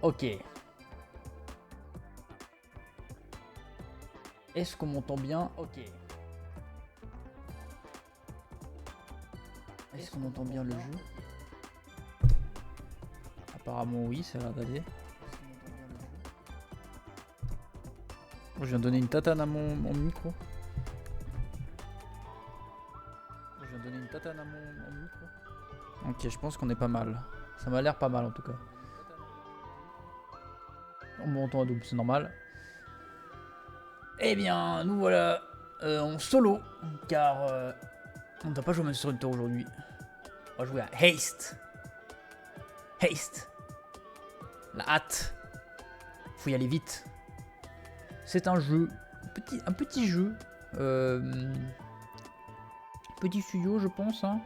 Ok. Est-ce qu'on m'entend bien? Ok. Est-ce qu'on entend bien le jeu? Apparemment oui, ça a l'air d'aller. Oh, je viens de donner une tatane à mon micro. Je viens de donner une tatane à mon micro. Ok, je pense qu'on est pas mal. Ça m'a l'air pas mal en tout cas. On m'entend à double, c'est normal. Eh bien, nous voilà en solo, car on ne va pas jouer Monster Hunter aujourd'hui. On va jouer à Haste. Haste. La hâte. Faut y aller vite. C'est un jeu, un petit jeu. Petit studio, je pense. Hein.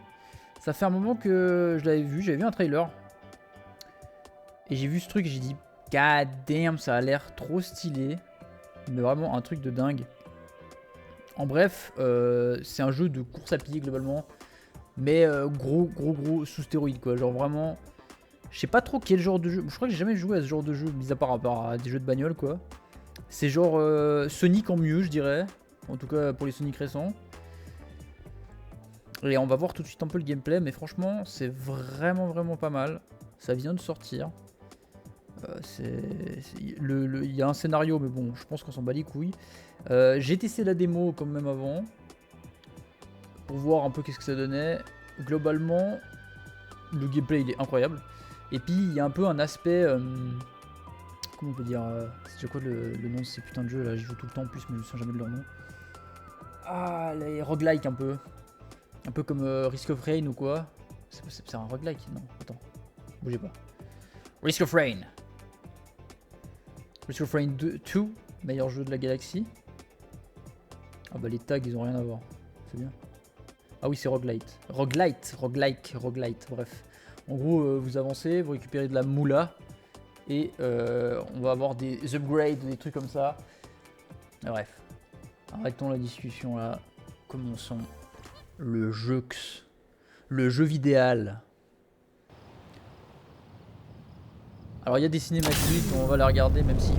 Ça fait un moment que je l'avais vu. J'avais vu un trailer. Et j'ai vu ce truc et j'ai dit, God damn, ça a l'air trop stylé. Mais vraiment un truc de dingue. En bref, c'est un jeu de course à pied globalement. Mais gros sous stéroïde quoi. Genre vraiment. Je sais pas trop quel genre de jeu. Je crois que j'ai jamais joué à ce genre de jeu, mis à part à des jeux de bagnole quoi. C'est genre Sonic en mieux, je dirais. En tout cas pour les Sonic récents. Et on va voir tout de suite un peu le gameplay. Mais franchement, c'est vraiment pas mal. Ça vient de sortir. Il y a un scénario, mais bon, je pense qu'on s'en bat les couilles. J'ai testé la démo quand même avant. Pour voir un peu qu'est-ce que ça donnait. Globalement, le gameplay il est incroyable. Et puis il y a un peu un aspect. Comment on peut dire c'est quoi le nom de ces putains de jeux là? J'y joue tout le temps en plus, mais je me souviens jamais de leur nom. Ah, les roguelike un peu. Un peu comme Risk of Rain ou quoi. C'est un roguelike? Non, attends. Bougez pas. Risk of Rain. Risk of Rain 2, meilleur jeu de la galaxie. Ah bah les tags ils ont rien à voir. C'est bien. Ah oui, c'est roguelite. Roguelite, bref. En gros, vous avancez, vous récupérez de la moula. Et on va avoir des upgrades, des trucs comme ça. Bref. Arrêtons la discussion là. Commençons le jeu. Le jeu vidéal. Alors il y a des cinématiques, on va la regarder même si... Wow.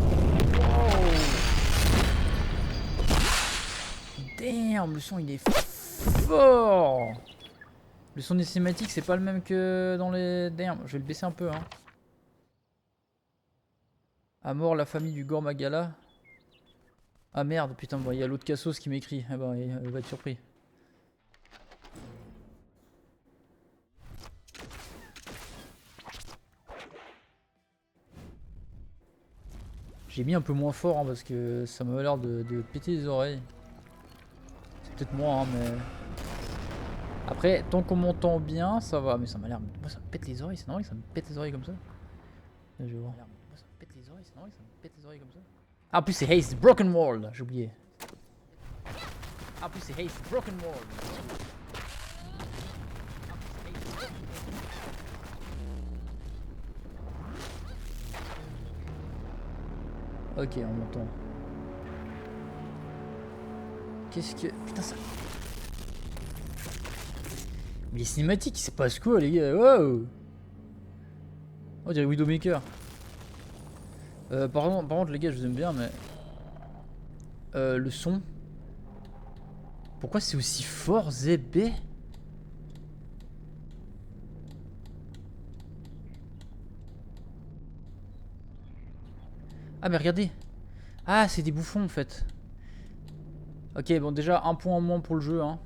Damn, le son il est fort. Le son des cinématiques c'est pas le même que dans les... Damn, je vais le baisser un peu hein. À mort la famille du Gormagala. Ah merde, putain, bon, il y a l'autre Cassos qui m'écrit. Ah bah, il va être surpris. J'ai mis un peu moins fort hein, parce que ça m'a l'air de péter les oreilles. C'est peut-être moi, hein, mais... Après, tant qu'on m'entend bien, ça va. Mais ça m'a l'air... Moi, ça me pète les oreilles. C'est normal que ça me pète les oreilles comme ça. Là, je vais voir. Moi, ça me pète les oreilles. C'est normal que ça me pète les oreilles comme ça. Ah, en plus, c'est Haste Broken World. J'ai oublié. Ah, en plus, c'est Haste Broken World. Ok, on m'entend. Qu'est-ce que... Putain, ça... Mais les cinématiques, c'est pas ce quoi, les gars. Wow. On dirait Widowmaker. Par contre, les gars, je vous aime bien, mais... le son... Pourquoi c'est aussi fort, ZB? Ah, mais regardez. Ah, c'est des bouffons, en fait. Ok, bon, déjà, un point en moins pour le jeu, hein.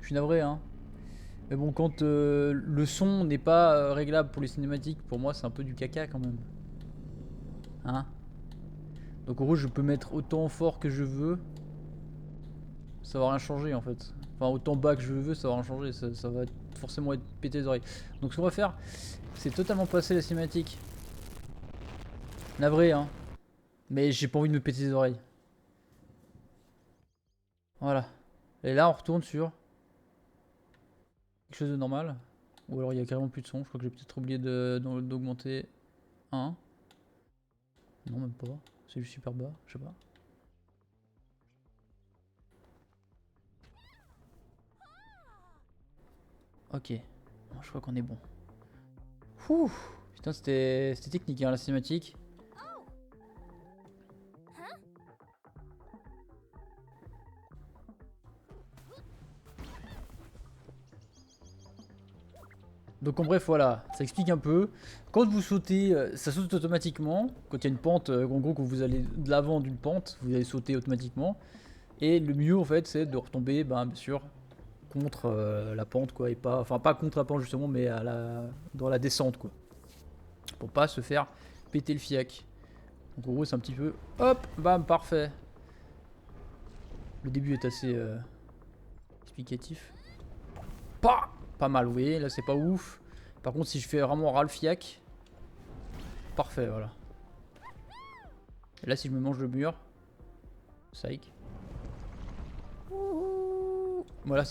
Je suis navré, hein. Mais bon, quand le son n'est pas réglable pour les cinématiques, pour moi, c'est un peu du caca, quand même. Hein? Donc, en gros, je peux mettre autant fort que je veux. Ça va rien changer, en fait. Enfin, autant bas que je veux, ça va rien changer. Ça va forcément être pété les oreilles. Donc, ce qu'on va faire, c'est totalement passer la cinématique. Navré, hein. Mais j'ai pas envie de me péter les oreilles. Voilà. Et là, on retourne sur quelque chose de normal. Ou alors il y a carrément plus de son. Je crois que j'ai peut-être oublié d'augmenter 1. Non, même pas. C'est juste super bas. Je sais pas. Ok. Bon, je crois qu'on est bon. Ouh, putain, c'était technique hein, la cinématique. Donc en bref, voilà, ça explique un peu. Quand vous sautez, ça saute automatiquement. Quand il y a une pente, en gros, quand vous allez de l'avant d'une pente, vous allez sauter automatiquement. Et le mieux, en fait, c'est de retomber, ben, bien sûr, contre la pente, quoi, et pas, enfin pas contre la pente justement, mais dans la descente, quoi, pour pas se faire péter le fiac. Donc en gros, c'est un petit peu, hop, bam, parfait. Le début est assez explicatif. Pas mal, oui, là c'est pas ouf. Par contre, si je fais vraiment ras le fiac, parfait, voilà. Et là, si je me mange le mur, psych. Voilà,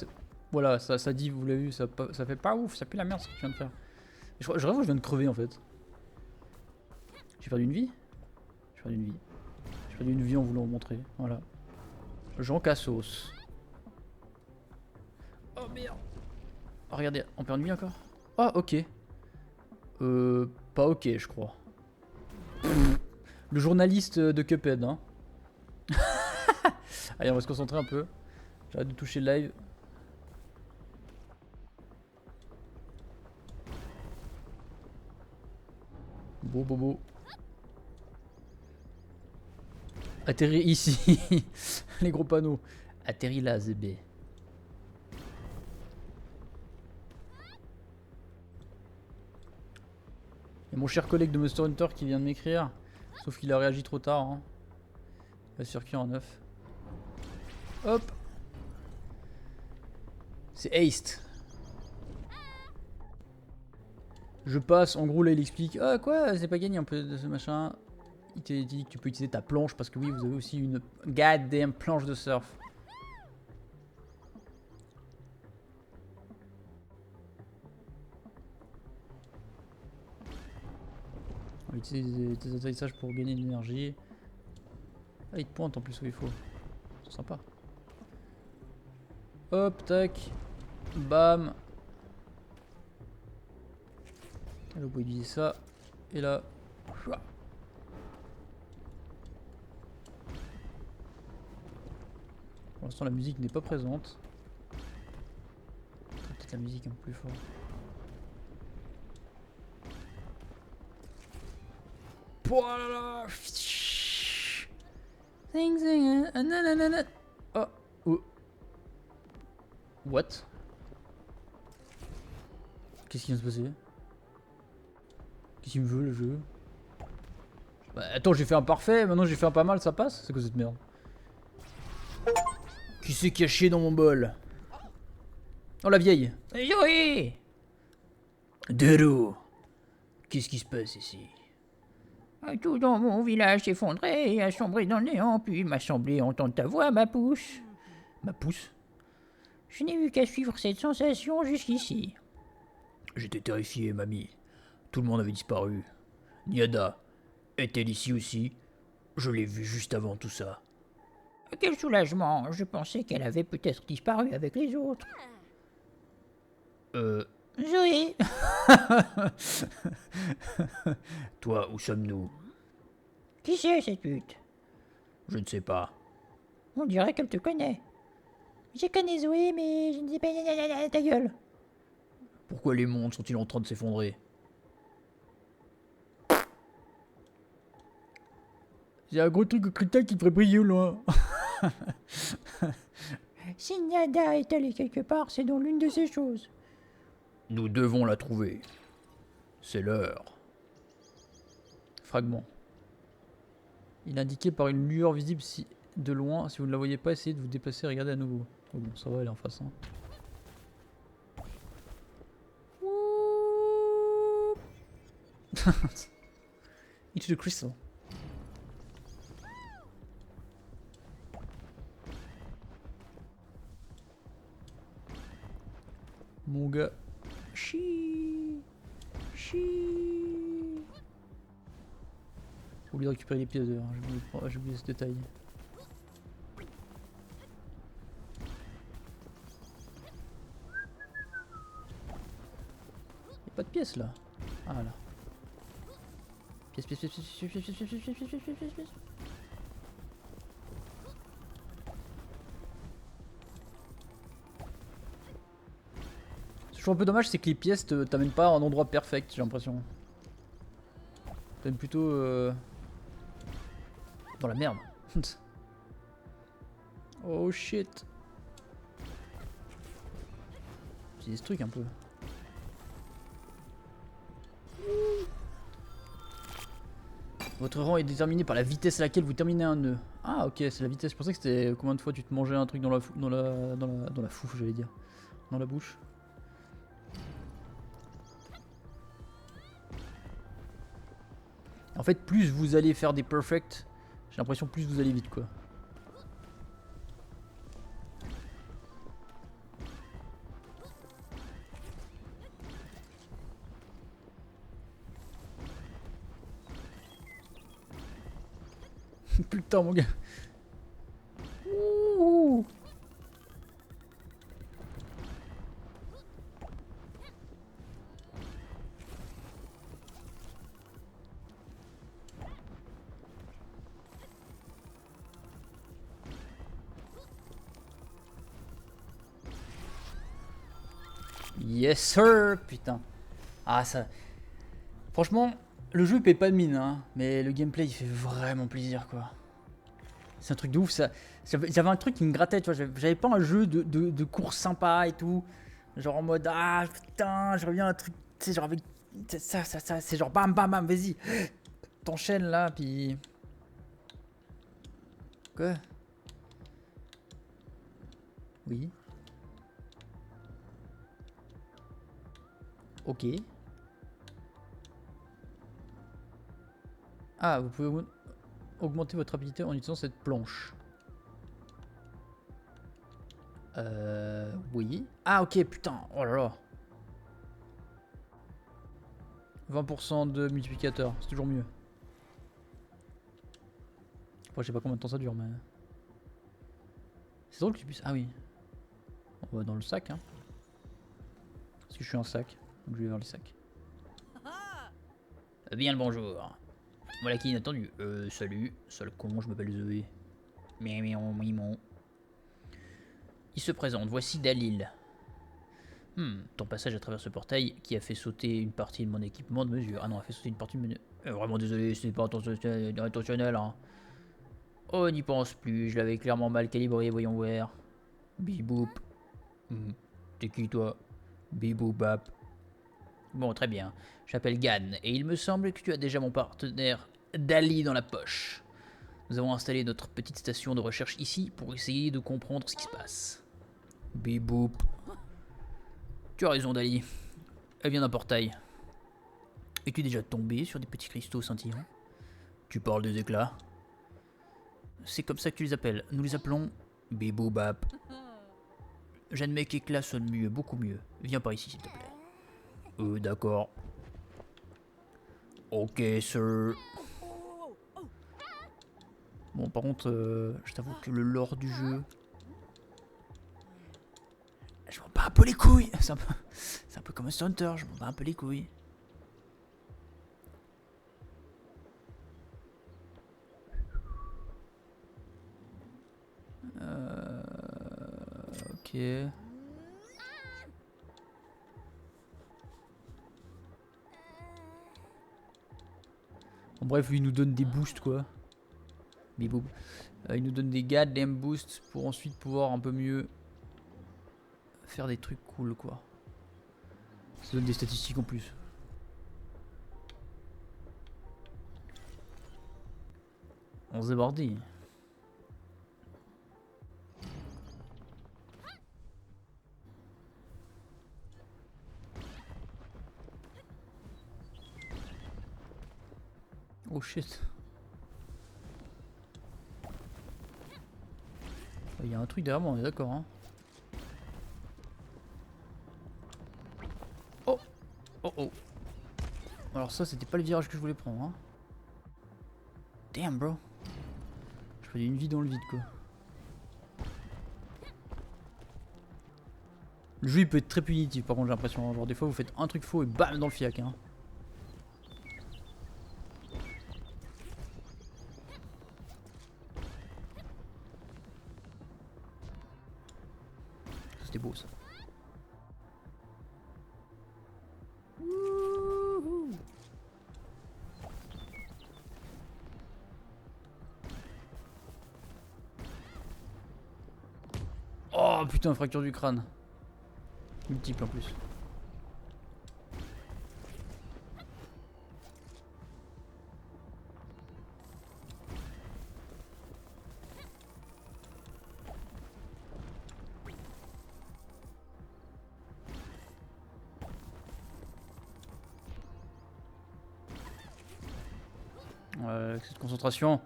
voilà, ça dit, vous l'avez vu, ça fait pas ouf, ça pue la merde ce que tu viens de faire. Je rêve où je viens de crever en fait. J'ai perdu une vie. J'ai perdu une vie. J'ai perdu une vie en voulant vous montrer. Voilà. Jean Cassos. Oh merde. Oh regardez, on perd une vie encore. Ah ok. Pas ok je crois. Le journaliste de Cuphead hein. Allez on va se concentrer un peu. J'arrête de toucher le live. Beau. Atterris ici. Les gros panneaux. Atterris là, ZB. Et mon cher collègue de Monster Hunter qui vient de m'écrire. Sauf qu'il a réagi trop tard. Hein. Il va circuit en 9. Hop. C'est Haste. Je passe, en gros là il explique. Ah quoi, c'est pas gagné un peu de ce machin. Il t'a dit que tu peux utiliser ta planche parce que oui, vous avez aussi une goddamn planche de surf. On va utiliser tes atterrissages pour gagner de l'énergie. Ah, il te pointe en plus où il faut. C'est sympa. Hop, tac. Bam. Là, vous pouvez utiliser ça. Et là. Pour l'instant, la musique n'est pas présente. Peut-être la musique un peu plus fort. Oh là là. Oh. Oh. What? Qu'est-ce qui vient de se passer? Qu'est-ce qu'il me veut le jeu? Bah, attends, j'ai fait un parfait, maintenant j'ai fait un pas mal, ça passe? C'est quoi cette merde? Qui s'est caché dans mon bol? Oh la vieille! Oui! Dero! Qu'est-ce qui se passe ici? Tout dans mon village s'effondrait et a sombré dans le néant, puis il m'a semblé entendre ta voix, ma pousse. Ma pousse? Je n'ai eu qu'à suivre cette sensation jusqu'ici. J'étais terrifié, mamie. Tout le monde avait disparu. Niada, est-elle ici aussi? Je l'ai vue juste avant tout ça. Quel soulagement! Je pensais qu'elle avait peut-être disparu avec les autres. Zoé! Toi, où sommes-nous? Qui c'est cette pute? Je ne sais pas. On dirait qu'elle te connaît. Je connais Zoé, mais je ne sais pas... Ta gueule! Pourquoi les mondes sont-ils en train de s'effondrer? Il y a un gros truc au cristal qui devrait briller au loin. Si Niada est allée quelque part, c'est dans l'une de ces choses. Nous devons la trouver. C'est l'heure. Fragment. Il est indiqué par une lueur visible si de loin. Si vous ne la voyez pas, essayez de vous déplacer et regardez à nouveau. Oh bon, ça va, elle est en face. Hein. Into the crystal. Mon gars. J'ai oublié de récupérer les pièces d'ailleurs, j'ai oublié ce détail. Y'a pas de pièces là. Voilà. Pièce, pièce, pièce, pièce, pièce, pièce, pièce, pièce, pièce, pièce, pièce, pièce, pièce. Ce que je trouve un peu dommage, c'est que les pièces t'amènent pas à un endroit perfect, j'ai l'impression. T'amènes plutôt dans la merde. Oh shit. C'est ce truc un peu. Votre rang est déterminé par la vitesse à laquelle vous terminez un nœud. Ah ok, c'est la vitesse. Je pensais que c'était combien de fois tu te mangeais un truc dans la fouf, j'allais dire. Dans la bouche. En fait, plus vous allez faire des perfects, j'ai l'impression plus vous allez vite quoi. Plus le temps mon gars. Ouh. Yes sir, putain. Ah ça... Franchement, le jeu paye pas de mine, hein, mais le gameplay il fait vraiment plaisir quoi. C'est un truc de ouf ça. J'avais un truc qui me grattait, tu vois. J'avais pas un jeu de course sympa et tout. Genre en mode ah putain, je reviens à un truc, tu sais, genre avec ça, c'est genre bam bam bam, vas-y. T'enchaînes là, puis. Quoi? Oui. Ok. Ah, vous pouvez augmenter votre rapidité en utilisant cette planche. Oui. Ah, ok, putain. Oh là là. 20% de multiplicateur, c'est toujours mieux. Moi, je sais pas combien de temps ça dure, mais. C'est drôle que tu puisses. Ah oui. On va dans le sac, hein. Parce que je suis un sac. Donc je vais vers le sac. Bien le bonjour. Voilà qui est inattendu. Salut. Sale con, je m'appelle Zoé. Mimon. Il se présente, voici Dalil. Ton passage à travers ce portail qui a fait sauter une partie de mon équipement de mesure. Ah non, a fait sauter une partie de mon... vraiment désolé, c'est pas intentionnel, hein. Oh, n'y pense plus, je l'avais clairement mal calibré, voyons voir. Biboup. T'es qui toi? Biboubap. Bon, très bien. J'appelle Gan, et il me semble que tu as déjà mon partenaire Dali dans la poche. Nous avons installé notre petite station de recherche ici pour essayer de comprendre ce qui se passe. Biboup. Tu as raison, Dali. Elle vient d'un portail. Es-tu déjà tombé sur des petits cristaux scintillants? Tu parles des éclats? C'est comme ça que tu les appelles. Nous les appelons Biboubap. J'admets qu'éclat sonne mieux, beaucoup mieux. Viens par ici, s'il te plaît. D'accord. Ok, sir. Bon, par contre, je t'avoue que le lore du jeu... Je m'en bats un peu les couilles. C'est un peu comme un Hunter, je m'en bats un peu les couilles. Ok. En bref, il nous donne des boosts quoi. Bibou. Il nous donne des goddamn boosts pour ensuite pouvoir un peu mieux faire des trucs cool quoi. Ça donne des statistiques en plus. On se débordit. Oh shit. Il y a un truc derrière moi, on est d'accord hein. Oh. Oh. Alors ça c'était pas le virage que je voulais prendre hein. Damn bro. Je faisais une vie dans le vide quoi. Le jeu il peut être très punitif par contre j'ai l'impression. Genre des fois vous faites un truc faux et bam dans le fiac hein. c'était beau ça. Oh putain, fracture du crâne. Multiple en plus. Avec cette concentration.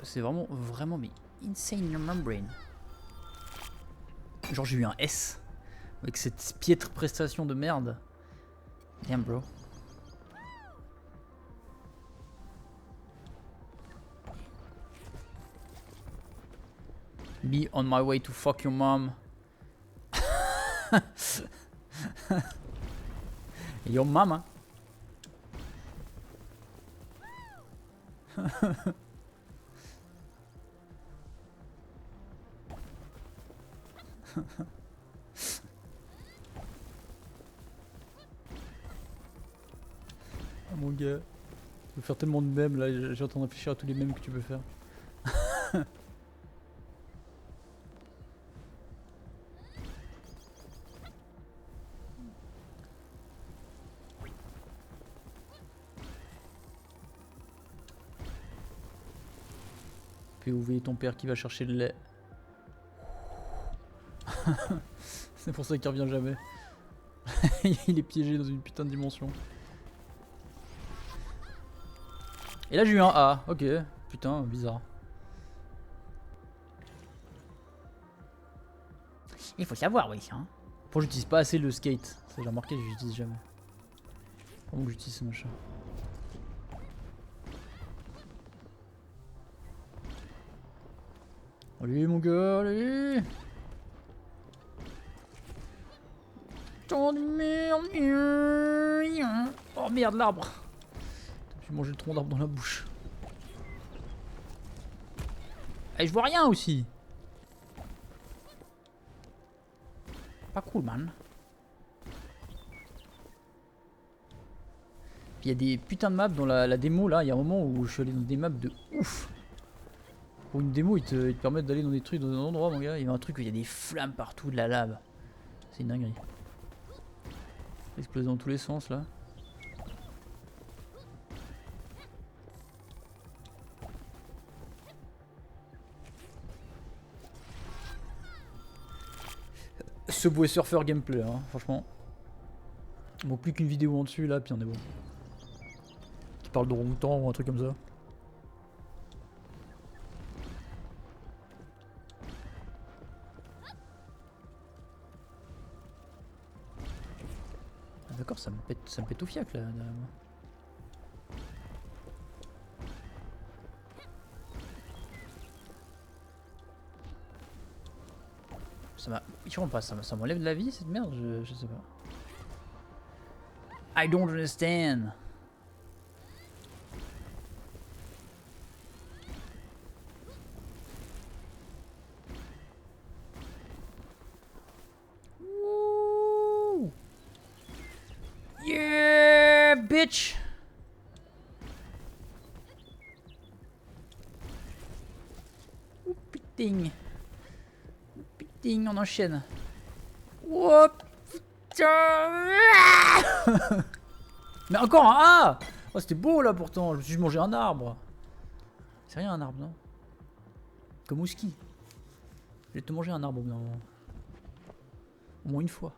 C'est vraiment mais insane your membrane. Genre j'ai eu un S avec cette piètre prestation de merde. Damn bro. Me on my way to fuck your mom. Your mama. Oh mon gars, tu peux faire tellement de mèmes là, j'ai en train de réfléchir à tous les mèmes que tu peux faire. POV ton père qui va chercher le lait. C'est pour ça qu'il revient jamais. Il est piégé dans une putain de dimension. Et là j'ai eu un A, ok, putain, bizarre. Il faut savoir, oui. Hein. Pour j'utilise pas assez le skate, ça j'ai remarqué, j'utilise jamais. Comment que j'utilise ce machin? Allez mon gars, allez! Tant de merde! Oh merde, l'arbre! J'ai mangé le tronc d'arbre dans la bouche. Et je vois rien aussi! Pas cool, man. Puis il y a des putains de maps dans la démo là, il y a un moment où je suis allé dans des maps de ouf. Pour une démo, ils te permettent d'aller dans des trucs, dans des endroits, mon gars. Il y a un truc où il y a des flammes partout, de la lave. C'est une dinguerie. Exploser dans tous les sens là. Subway Surfer gameplay, hein, franchement. Bon, plus qu'une vidéo en dessus là, puis on est bon. Qui parle de Routan ou un truc comme ça. Ah, d'accord, ça me pète au fiac là. Ça m'a. Je comprends pas, ça m'enlève de la vie cette merde, je sais pas. I don't understand. Woo! Yeah, bitch! Oh putain! Putain, on enchaîne. Oh putain! Mais encore un A! Oh, c'était beau là pourtant, je me suis mangé un arbre. C'est rien un arbre, non? Comme au ski. Je vais te manger un arbre non. Au moins une fois.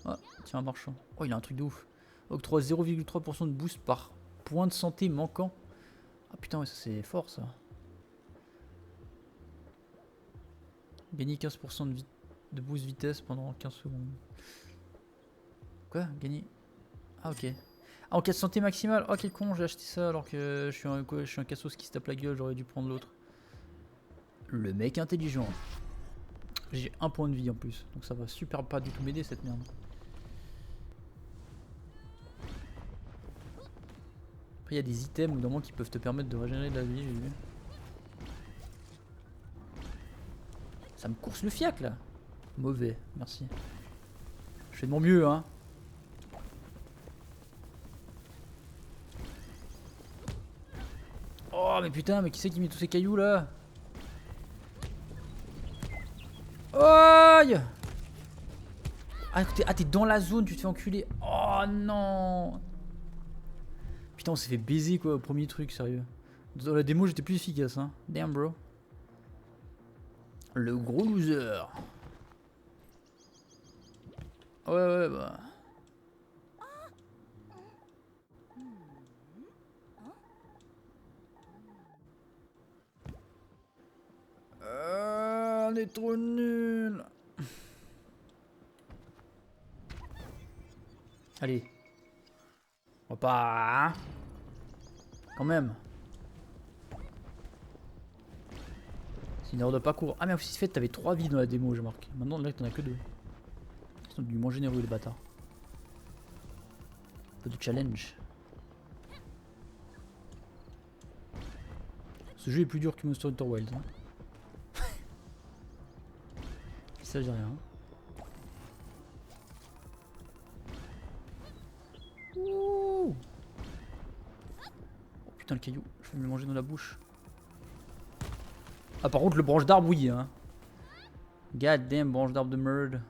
Ah, tiens, un marchand. Oh, il a un truc de ouf. Octroie 0,3% de boost par point de santé manquant. Ah putain, ouais, ça c'est fort ça. Gagner 15% de boost vitesse pendant 15 secondes. Quoi? Gagner. Ah ok. Ah, en cas de santé maximale. Oh quel con, j'ai acheté ça alors que je suis un cassos qui se tape la gueule, j'aurais dû prendre l'autre. Le mec intelligent. J'ai un point de vie en plus, donc ça va super pas du tout m'aider cette merde. Après il y a des items normalement qui peuvent te permettre de régénérer de la vie, j'ai vu. Ça me course le fiac là. Mauvais, merci. Je fais de mon mieux, hein. Oh, mais putain, mais qui c'est qui met tous ces cailloux là? Aïe! Ah, t'es dans la zone, tu te fais enculer. Oh non! Putain, on s'est fait baiser quoi au premier truc, sérieux. Dans la démo, j'étais plus efficace, hein. Damn, bro. Le gros loser. Ouais, bah. On est trop nuls. Allez. On va pas. Hein, quand même. C'est une erreur de parcours. Ah, mais aussi, fait, t'avais 3 vies dans la démo, j'ai marqué. Maintenant, là, t'en as que 2. Ils sont du moins généreux, les bâtards. Un peu de challenge. Ce jeu est plus dur que Monster Hunter Wilds. Hein. Ça, j'ai rien. Ouh. Oh putain, le caillou, je vais me le manger dans la bouche. Ah, par contre, le branche d'arbre, oui. Hein. God damn, branche d'arbre de merde.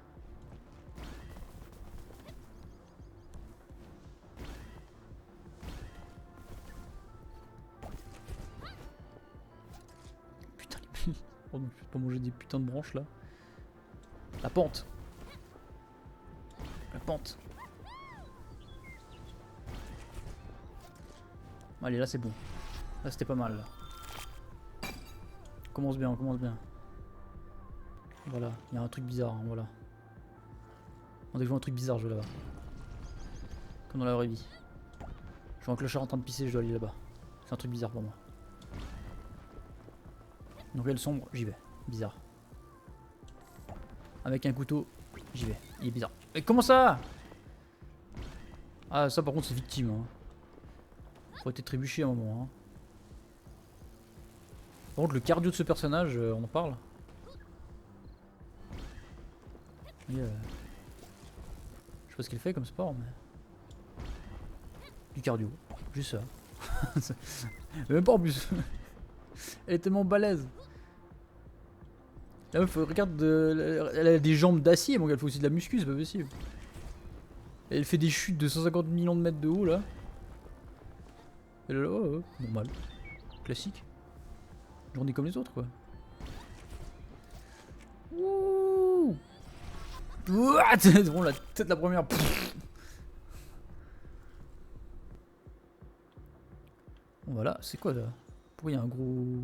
Putain, les billes. Oh non, je vais pas manger des putains de branches là. La pente. La pente. Allez, là c'est bon. Là c'était pas mal. Là. On commence bien, on commence bien. Voilà, il y a un truc bizarre, hein, voilà. On dès que je vois un truc bizarre, je vais là-bas. Comme dans la vraie vie. Je vois un clochard en train de pisser, je dois aller là-bas. C'est un truc bizarre pour moi. Donc là, le sombre, j'y vais. Bizarre. Avec un couteau, j'y vais. Il est bizarre. Mais comment ça? Ah, ça par contre, c'est victime. Hein. Faut être trébuché à un moment. Hein. Par contre, le cardio de ce personnage, on en parle. Je sais pas ce qu'il fait comme sport, mais. Du cardio. Juste ça. Même pas en plus. Elle est tellement balèze. La meuf, regarde, elle a des jambes d'acier, mon gars, elle fait aussi de la muscu, c'est pas possible. Elle fait des chutes de 150 millions de mètres de haut là. Elle est là, oh, normal. Classique. Journée comme les autres quoi. Ouh. C'est bon, la tête la première. Bon voilà, c'est quoi là? Pourquoi il y a un gros.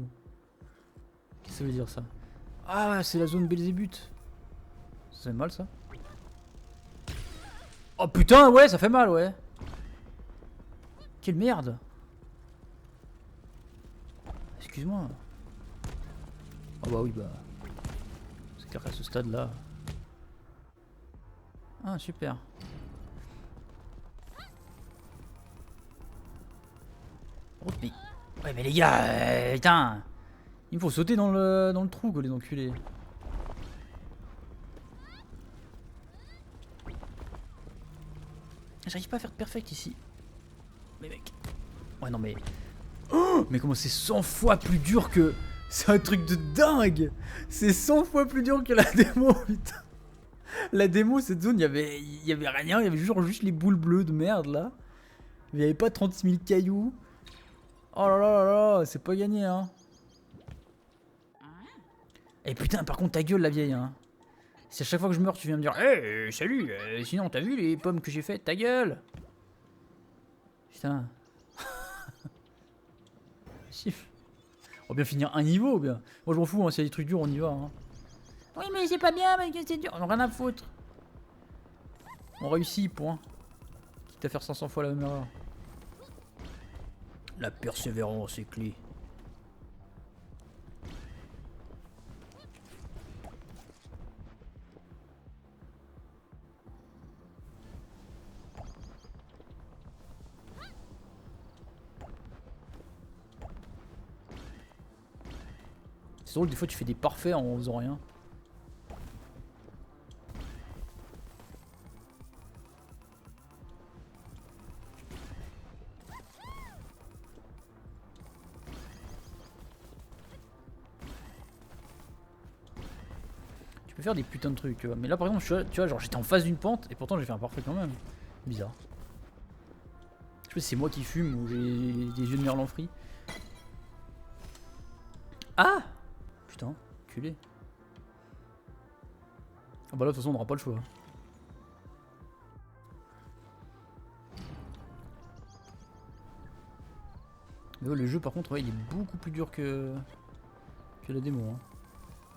Qu'est-ce que ça veut dire ça? Ah, c'est la zone Belzébuth. Ça fait mal ça? Oh putain, ouais, ça fait mal, ouais. Quelle merde. Excuse-moi. Ah bah oui, bah. C'est clair qu'à ce stade-là. Ah, super. Oh, mais... Ouais, mais les gars, putain. Il me faut sauter dans le trou, quoi, les enculés. J'arrive pas à faire de perfect ici. Mais mec. Ouais, non, mais. Oh, mais comment c'est 100 fois plus dur que. C'est un truc de dingue. C'est 100 fois plus dur que la démo, putain. La démo, cette zone, il y avait rien. Il y avait juste les boules bleues de merde, là. Il n'y avait pas 36 000 cailloux. Oh là là là là, c'est pas gagné, hein. Et putain, par contre, ta gueule, la vieille, hein. Si à chaque fois que je meurs, tu viens me dire hey, salut, sinon, t'as vu les pommes que j'ai faites? Ta gueule. Putain. On va bien finir un niveau, bien. Moi, je m'en fous, hein, s'il y a des trucs durs, on y va. Hein. Oui, mais c'est pas bien, mais c'est dur. On a rien à foutre. On réussit, point. Quitte à faire 500 fois la même erreur. La persévérance est clé. C'est drôle, des fois tu fais des parfaits en faisant rien. Tu peux faire des putains de trucs, tu vois. Mais là, par exemple, tu vois, genre j'étais en face d'une pente et pourtant j'ai fait un parfait quand même. Bizarre. Je sais pas si c'est moi qui fume ou j'ai des yeux de merlan frit. Ah! Putain, culé. Ah bah là, de toute façon, on n'aura pas le choix. Mais ouais, le jeu, par contre, ouais, il est beaucoup plus dur que la démo. Hein.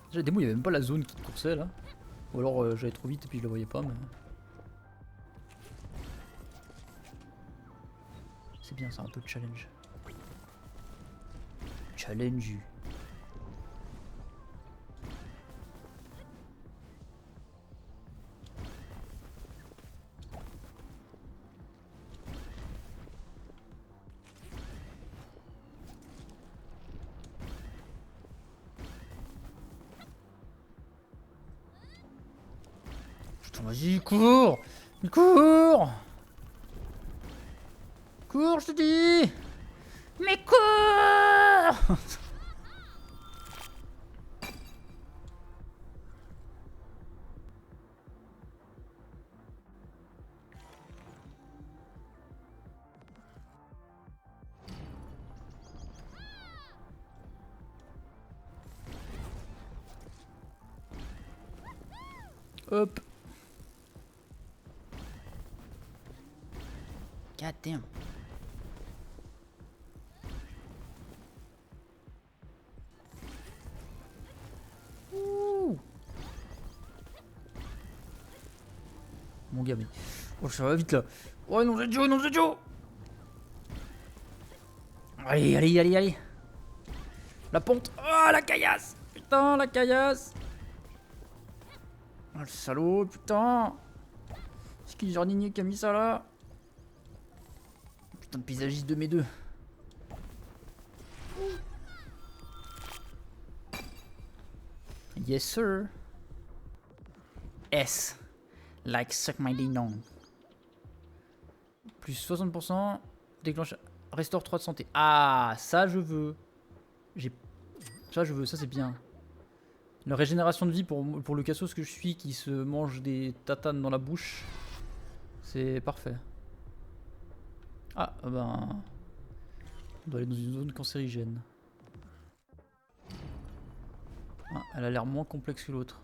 Déjà, la démo, il n'y avait même pas la zone qui te coursait là. Ou alors j'allais trop vite et puis je la voyais pas. Mais... c'est bien, ça, un peu de challenge. Challenge. Putain, vas-y, cours! Cours! Cours, je te dis! Mais cours! Hop. God damn. Ouh. Mon gars, mais... oh, ça va vite là. Oh non, c'est Joe, non, c'est Joe. Allez, allez, allez, allez. La pente. Oh, la caillasse. Putain, la caillasse. Oh, le salaud, putain. C'est qui le jardinier qui a mis ça là? Putain de paysagiste de mes deux. Yes sir. S. Like suck my ding dong. Plus 60%. Déclenche. Restaure 3 de santé. Ah, ça je veux. Ça je veux, ça c'est bien. La régénération de vie pour le cassos que je suis qui se mange des tatanes dans la bouche. C'est parfait. Ah, ben... on doit aller dans une zone cancérigène. Ah, elle a l'air moins complexe que l'autre.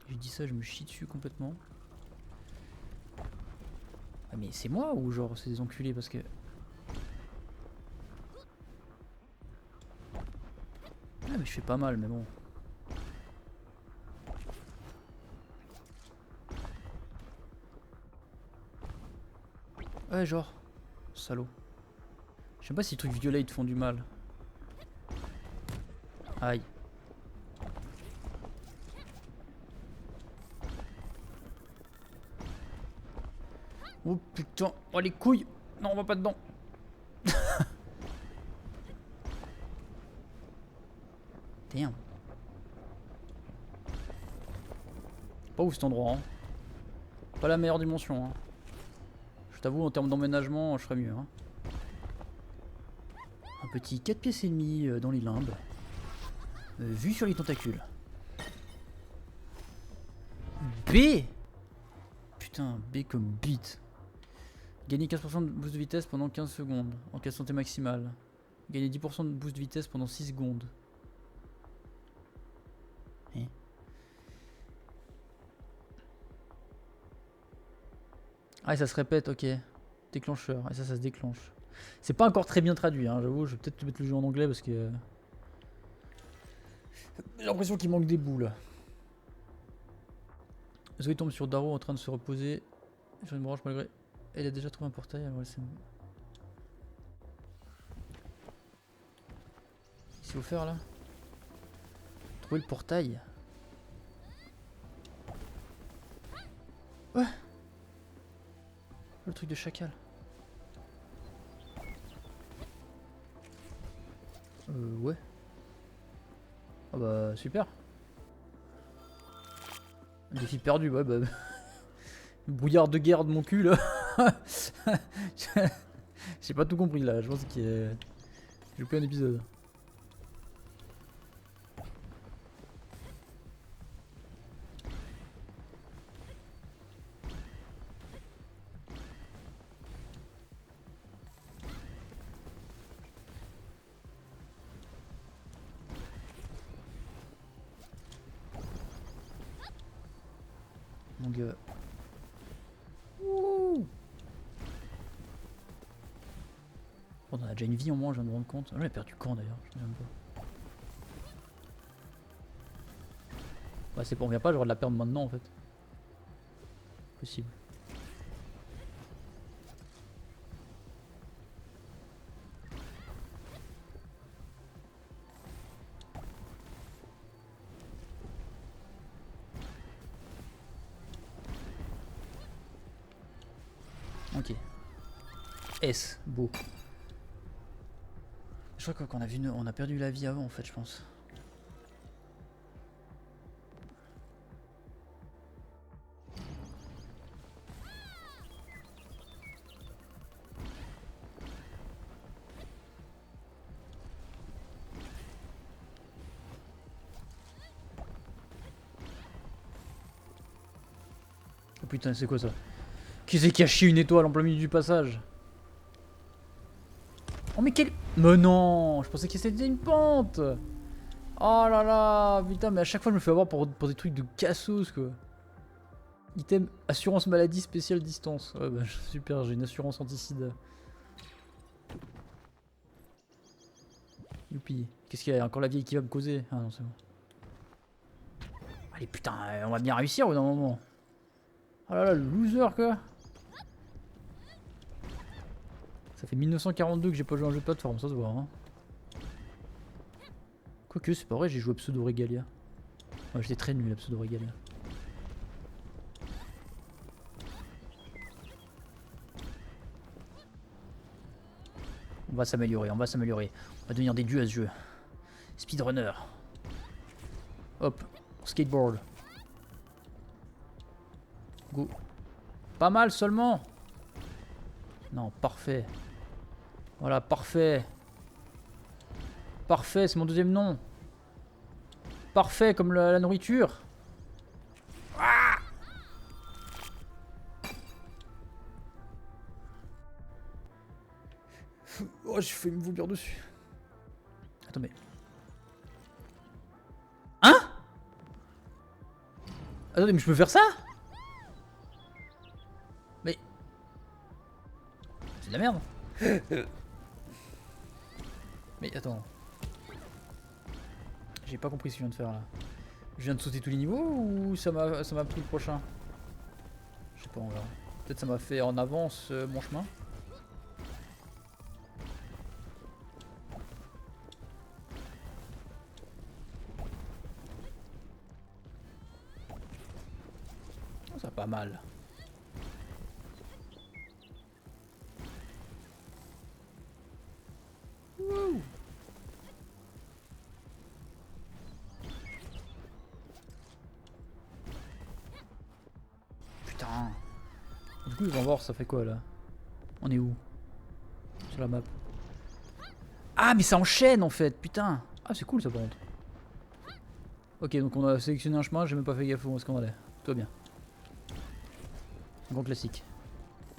J'ai dit ça, je me chie dessus complètement. Ah mais c'est moi ou genre c'est des enculés parce que... ah mais je fais pas mal mais bon. Ouais genre, salaud. Je sais pas si les trucs violets ils te font du mal. Aïe. Oh putain, oh les couilles. Non on va pas dedans. Damn. Pas ouf cet endroit hein. Pas la meilleure dimension hein. Je t'avoue en termes d'emménagement je ferais mieux hein. Un petit 4 pièces et demi dans les limbes. Vue sur les tentacules. B. Putain, B comme bite. Gagner 15% de boost de vitesse pendant 15 secondes. En cas de santé maximale. Gagner 10% de boost de vitesse pendant 6 secondes. Eh. Ah et ça se répète, ok. Déclencheur. Et ça se déclenche. C'est pas encore très bien traduit, hein, j'avoue. Je vais peut-être te mettre le jeu en anglais parce que... j'ai l'impression qu'il manque des bouts là. Zoé tombe sur Darrow en train de se reposer sur une branche malgré... elle a déjà trouvé un portail. Alors c'est... qu'est-ce qu'il faut faire là? Trouver le portail. Ouais. Le truc de chacal. Ouais. Ah bah super. Défi perdu, ouais bah... brouillard de guerre de mon cul là. J'ai pas tout compris là, je pense qu'il y a... j'ai loupé un épisode. Donc ouh. On a déjà une vie en moins, je viens de me rendre compte. J'en ai perdu quand d'ailleurs, je ne sais même pas. Bah c'est pour on vient pas, j'aurais de la perdre maintenant en fait. Possible. Ok. S, beau. Je crois qu'on a vu, on a perdu la vie avant en fait, je pense. Oh putain, c'est quoi ça? Qui c'est qui a chié une étoile en plein milieu du passage? Oh mais quel... Mais non, je pensais que c'était une pente. Oh là là, putain, mais à chaque fois je me fais avoir pour des trucs de cassos quoi. Item assurance maladie spéciale distance. Ouais bah super, j'ai une assurance anti-sida. Youpi. Qu'est-ce qu'il y a? Encore la vieille qui va me causer? Ah non, c'est bon. Allez putain, on va bien réussir au bout d'un moment. Oh là là, le loser quoi. Ça fait 1942 que j'ai pas joué à un jeu de plateforme, ça se voit hein. Quoique c'est pas vrai, j'ai joué à Pseudo Regalia. Ouais, j'étais très nul à Pseudo Regalia. On va s'améliorer, on va s'améliorer. On va devenir des dieux à ce jeu. Speedrunner. Hop, skateboard. Go. Pas mal seulement. Non, parfait. Voilà, parfait. Parfait, c'est mon deuxième nom. Parfait comme la nourriture. Ah oh, j'ai fait me vomir dessus. Attends, mais... Hein? Attendez, mais je peux faire ça? Mais... C'est de la merde. Mais attends. J'ai pas compris ce que je viens de faire là. Je viens de sauter tous les niveaux ou ça m'a pris le prochain? Je sais pas, on verra. Peut-être ça m'a fait en avance mon chemin. Oh, ça va pas mal. Wouh. Putain. Du coup, ils vont voir ça fait quoi là? On est où? Sur la map. Ah, mais ça enchaîne en fait, putain. Ah, c'est cool ça par contre. Ok, donc on a sélectionné un chemin, j'ai même pas fait gaffe où est-ce qu'on allait. Tout va bien. Grand classique.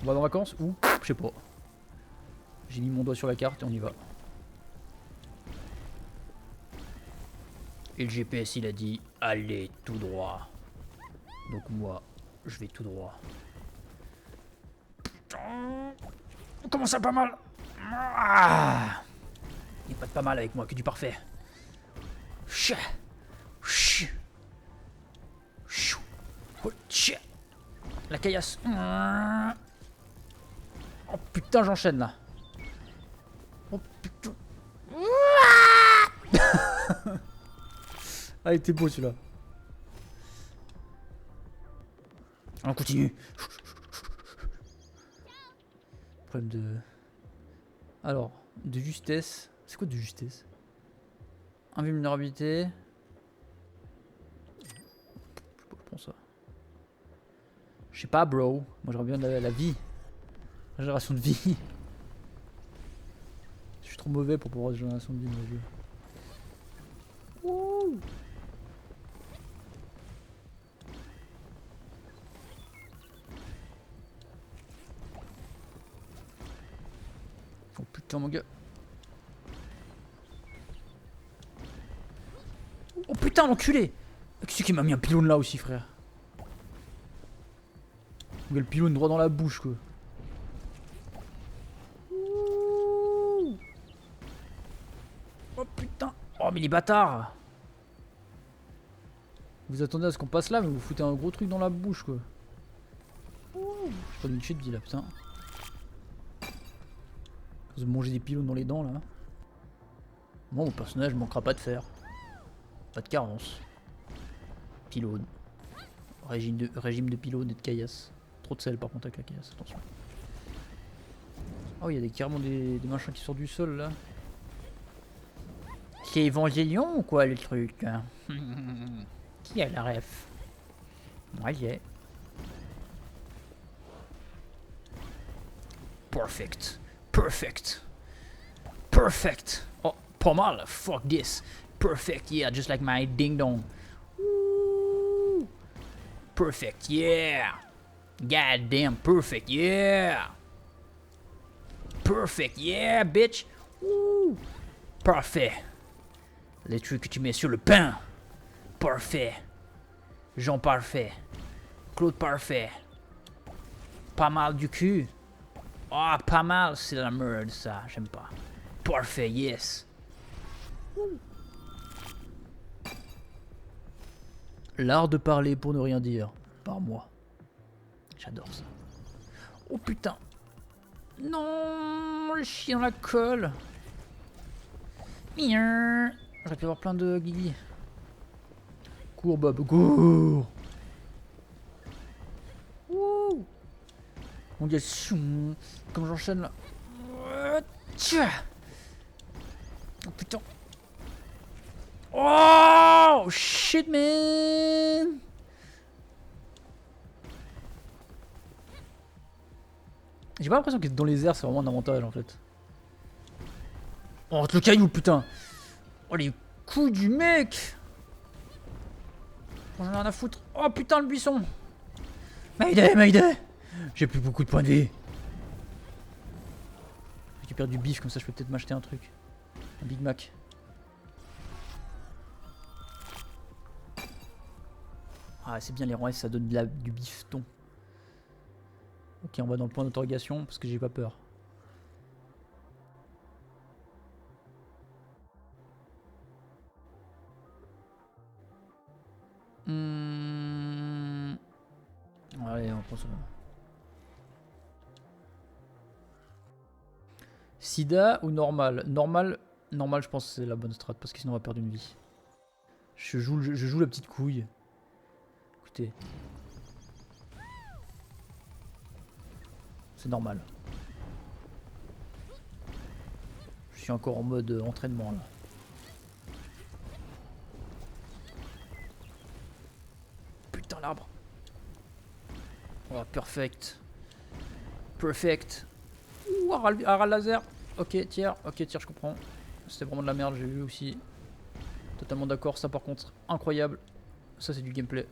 On va en vacances ou je sais pas. J'ai mis mon doigt sur la carte et on y va. Et le GPS il a dit allez tout droit. Donc moi je vais tout droit. Putain, on commence à pas mal. Ah, il n'y a pas de pas mal avec moi, que du parfait. La caillasse. Oh putain, j'enchaîne là. Oh putain. Ah, il était beau celui-là. On continue. Problème de... Alors, de justesse. C'est quoi de justesse? Invulnérabilité. Je pense ça. Je sais pas, bro. Moi, j'aurais bien la vie. La génération de vie. Je suis trop mauvais pour pouvoir avoir la génération de vie dans le jeu. Wouh. Oh putain, mon gars. Oh putain, l'enculé. Qui c'est qui m'a mis un pylône là aussi, frère? Il y a le pylône droit dans la bouche quoi. Ouh. Oh putain. Oh mais les bâtards. Vous attendez à ce qu'on passe là mais vous foutez un gros truc dans la bouche quoi. Ouh. Je prends une chute de vie là putain. Vous manger des pylônes dans les dents là. Moi mon personnage manquera pas de fer. Pas de carence. Pylône. Régime de pylône et de caillasse. Trop de sel par contre avec la caillasse, attention. Oh il y a carrément des machins qui sortent du sol là. C'est Évangélion ou quoi le truc? Qui a la ref? Moi j'y ai. Perfect. Perfect. Perfect. Oh, pas mal. Fuck this. Perfect, yeah, just like my ding dong. Woo. Perfect, yeah. God damn, perfect, yeah. Perfect, yeah, bitch. Woo. Parfait. Les trucs que tu mets sur le pain. Parfait. Jean Parfait. Claude Parfait. Pas mal du cul. Ah, pas mal, c'est la merde ça, j'aime pas. Parfait, yes. L'art de parler pour ne rien dire, par moi. J'adore ça. Oh putain. Non, le chien dans la colle. J'aurais pu avoir plein de guigui. Cours Bob, cours. Wouh. Mon gars, comme j'enchaîne là. Oh putain. Oh shit man. J'ai pas l'impression que dans les airs c'est vraiment un avantage en fait. Oh le caillou putain. Oh les coups du mec. J'en ai rien à foutre. Oh putain le buisson. Mayday, mayday. J'ai plus beaucoup de points de vie. Je récupère du bif comme ça je peux peut-être m'acheter un truc. Un Big Mac. Ah c'est bien les rangs S ça donne du bifton. Ok on va dans le point d'interrogation parce que j'ai pas peur. Allez on prend ça. Sida ou normal? Normal je pense que c'est la bonne strat parce que sinon on va perdre une vie. Je joue la petite couille. Écoutez. C'est normal. Je suis encore en mode entraînement là. Putain l'arbre. Oh perfect. Perfect. Ouh, Aral laser. Ok, tiers, je comprends. C'était vraiment de la merde, j'ai vu aussi. Totalement d'accord, ça par contre, incroyable. Ça c'est du gameplay.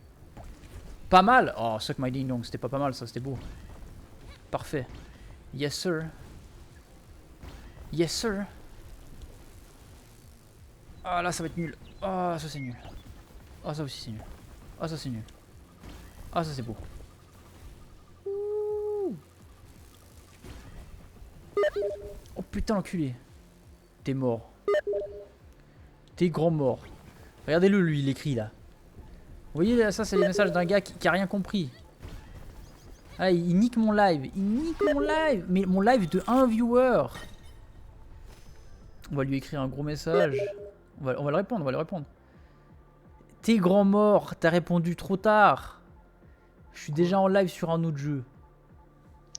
Pas mal. Oh, suck my ding dong, c'était pas mal ça, c'était beau. Parfait. Yes sir. Yes sir. Ah là ça va être nul. Ah ça c'est nul. Ah ça aussi c'est nul. Ah ça c'est nul. Ah ça c'est beau. Oh putain l'enculé. T'es mort. T'es grand mort. Regardez-le lui, il écrit là. Vous voyez ça c'est les messages d'un gars qui a rien compris. Ah il nique mon live. Il nique mon live. Mais mon live de 1 viewer. On va lui écrire un gros message. On va le répondre, T'es grand mort, t'as répondu trop tard. Je suis déjà en live sur un autre jeu.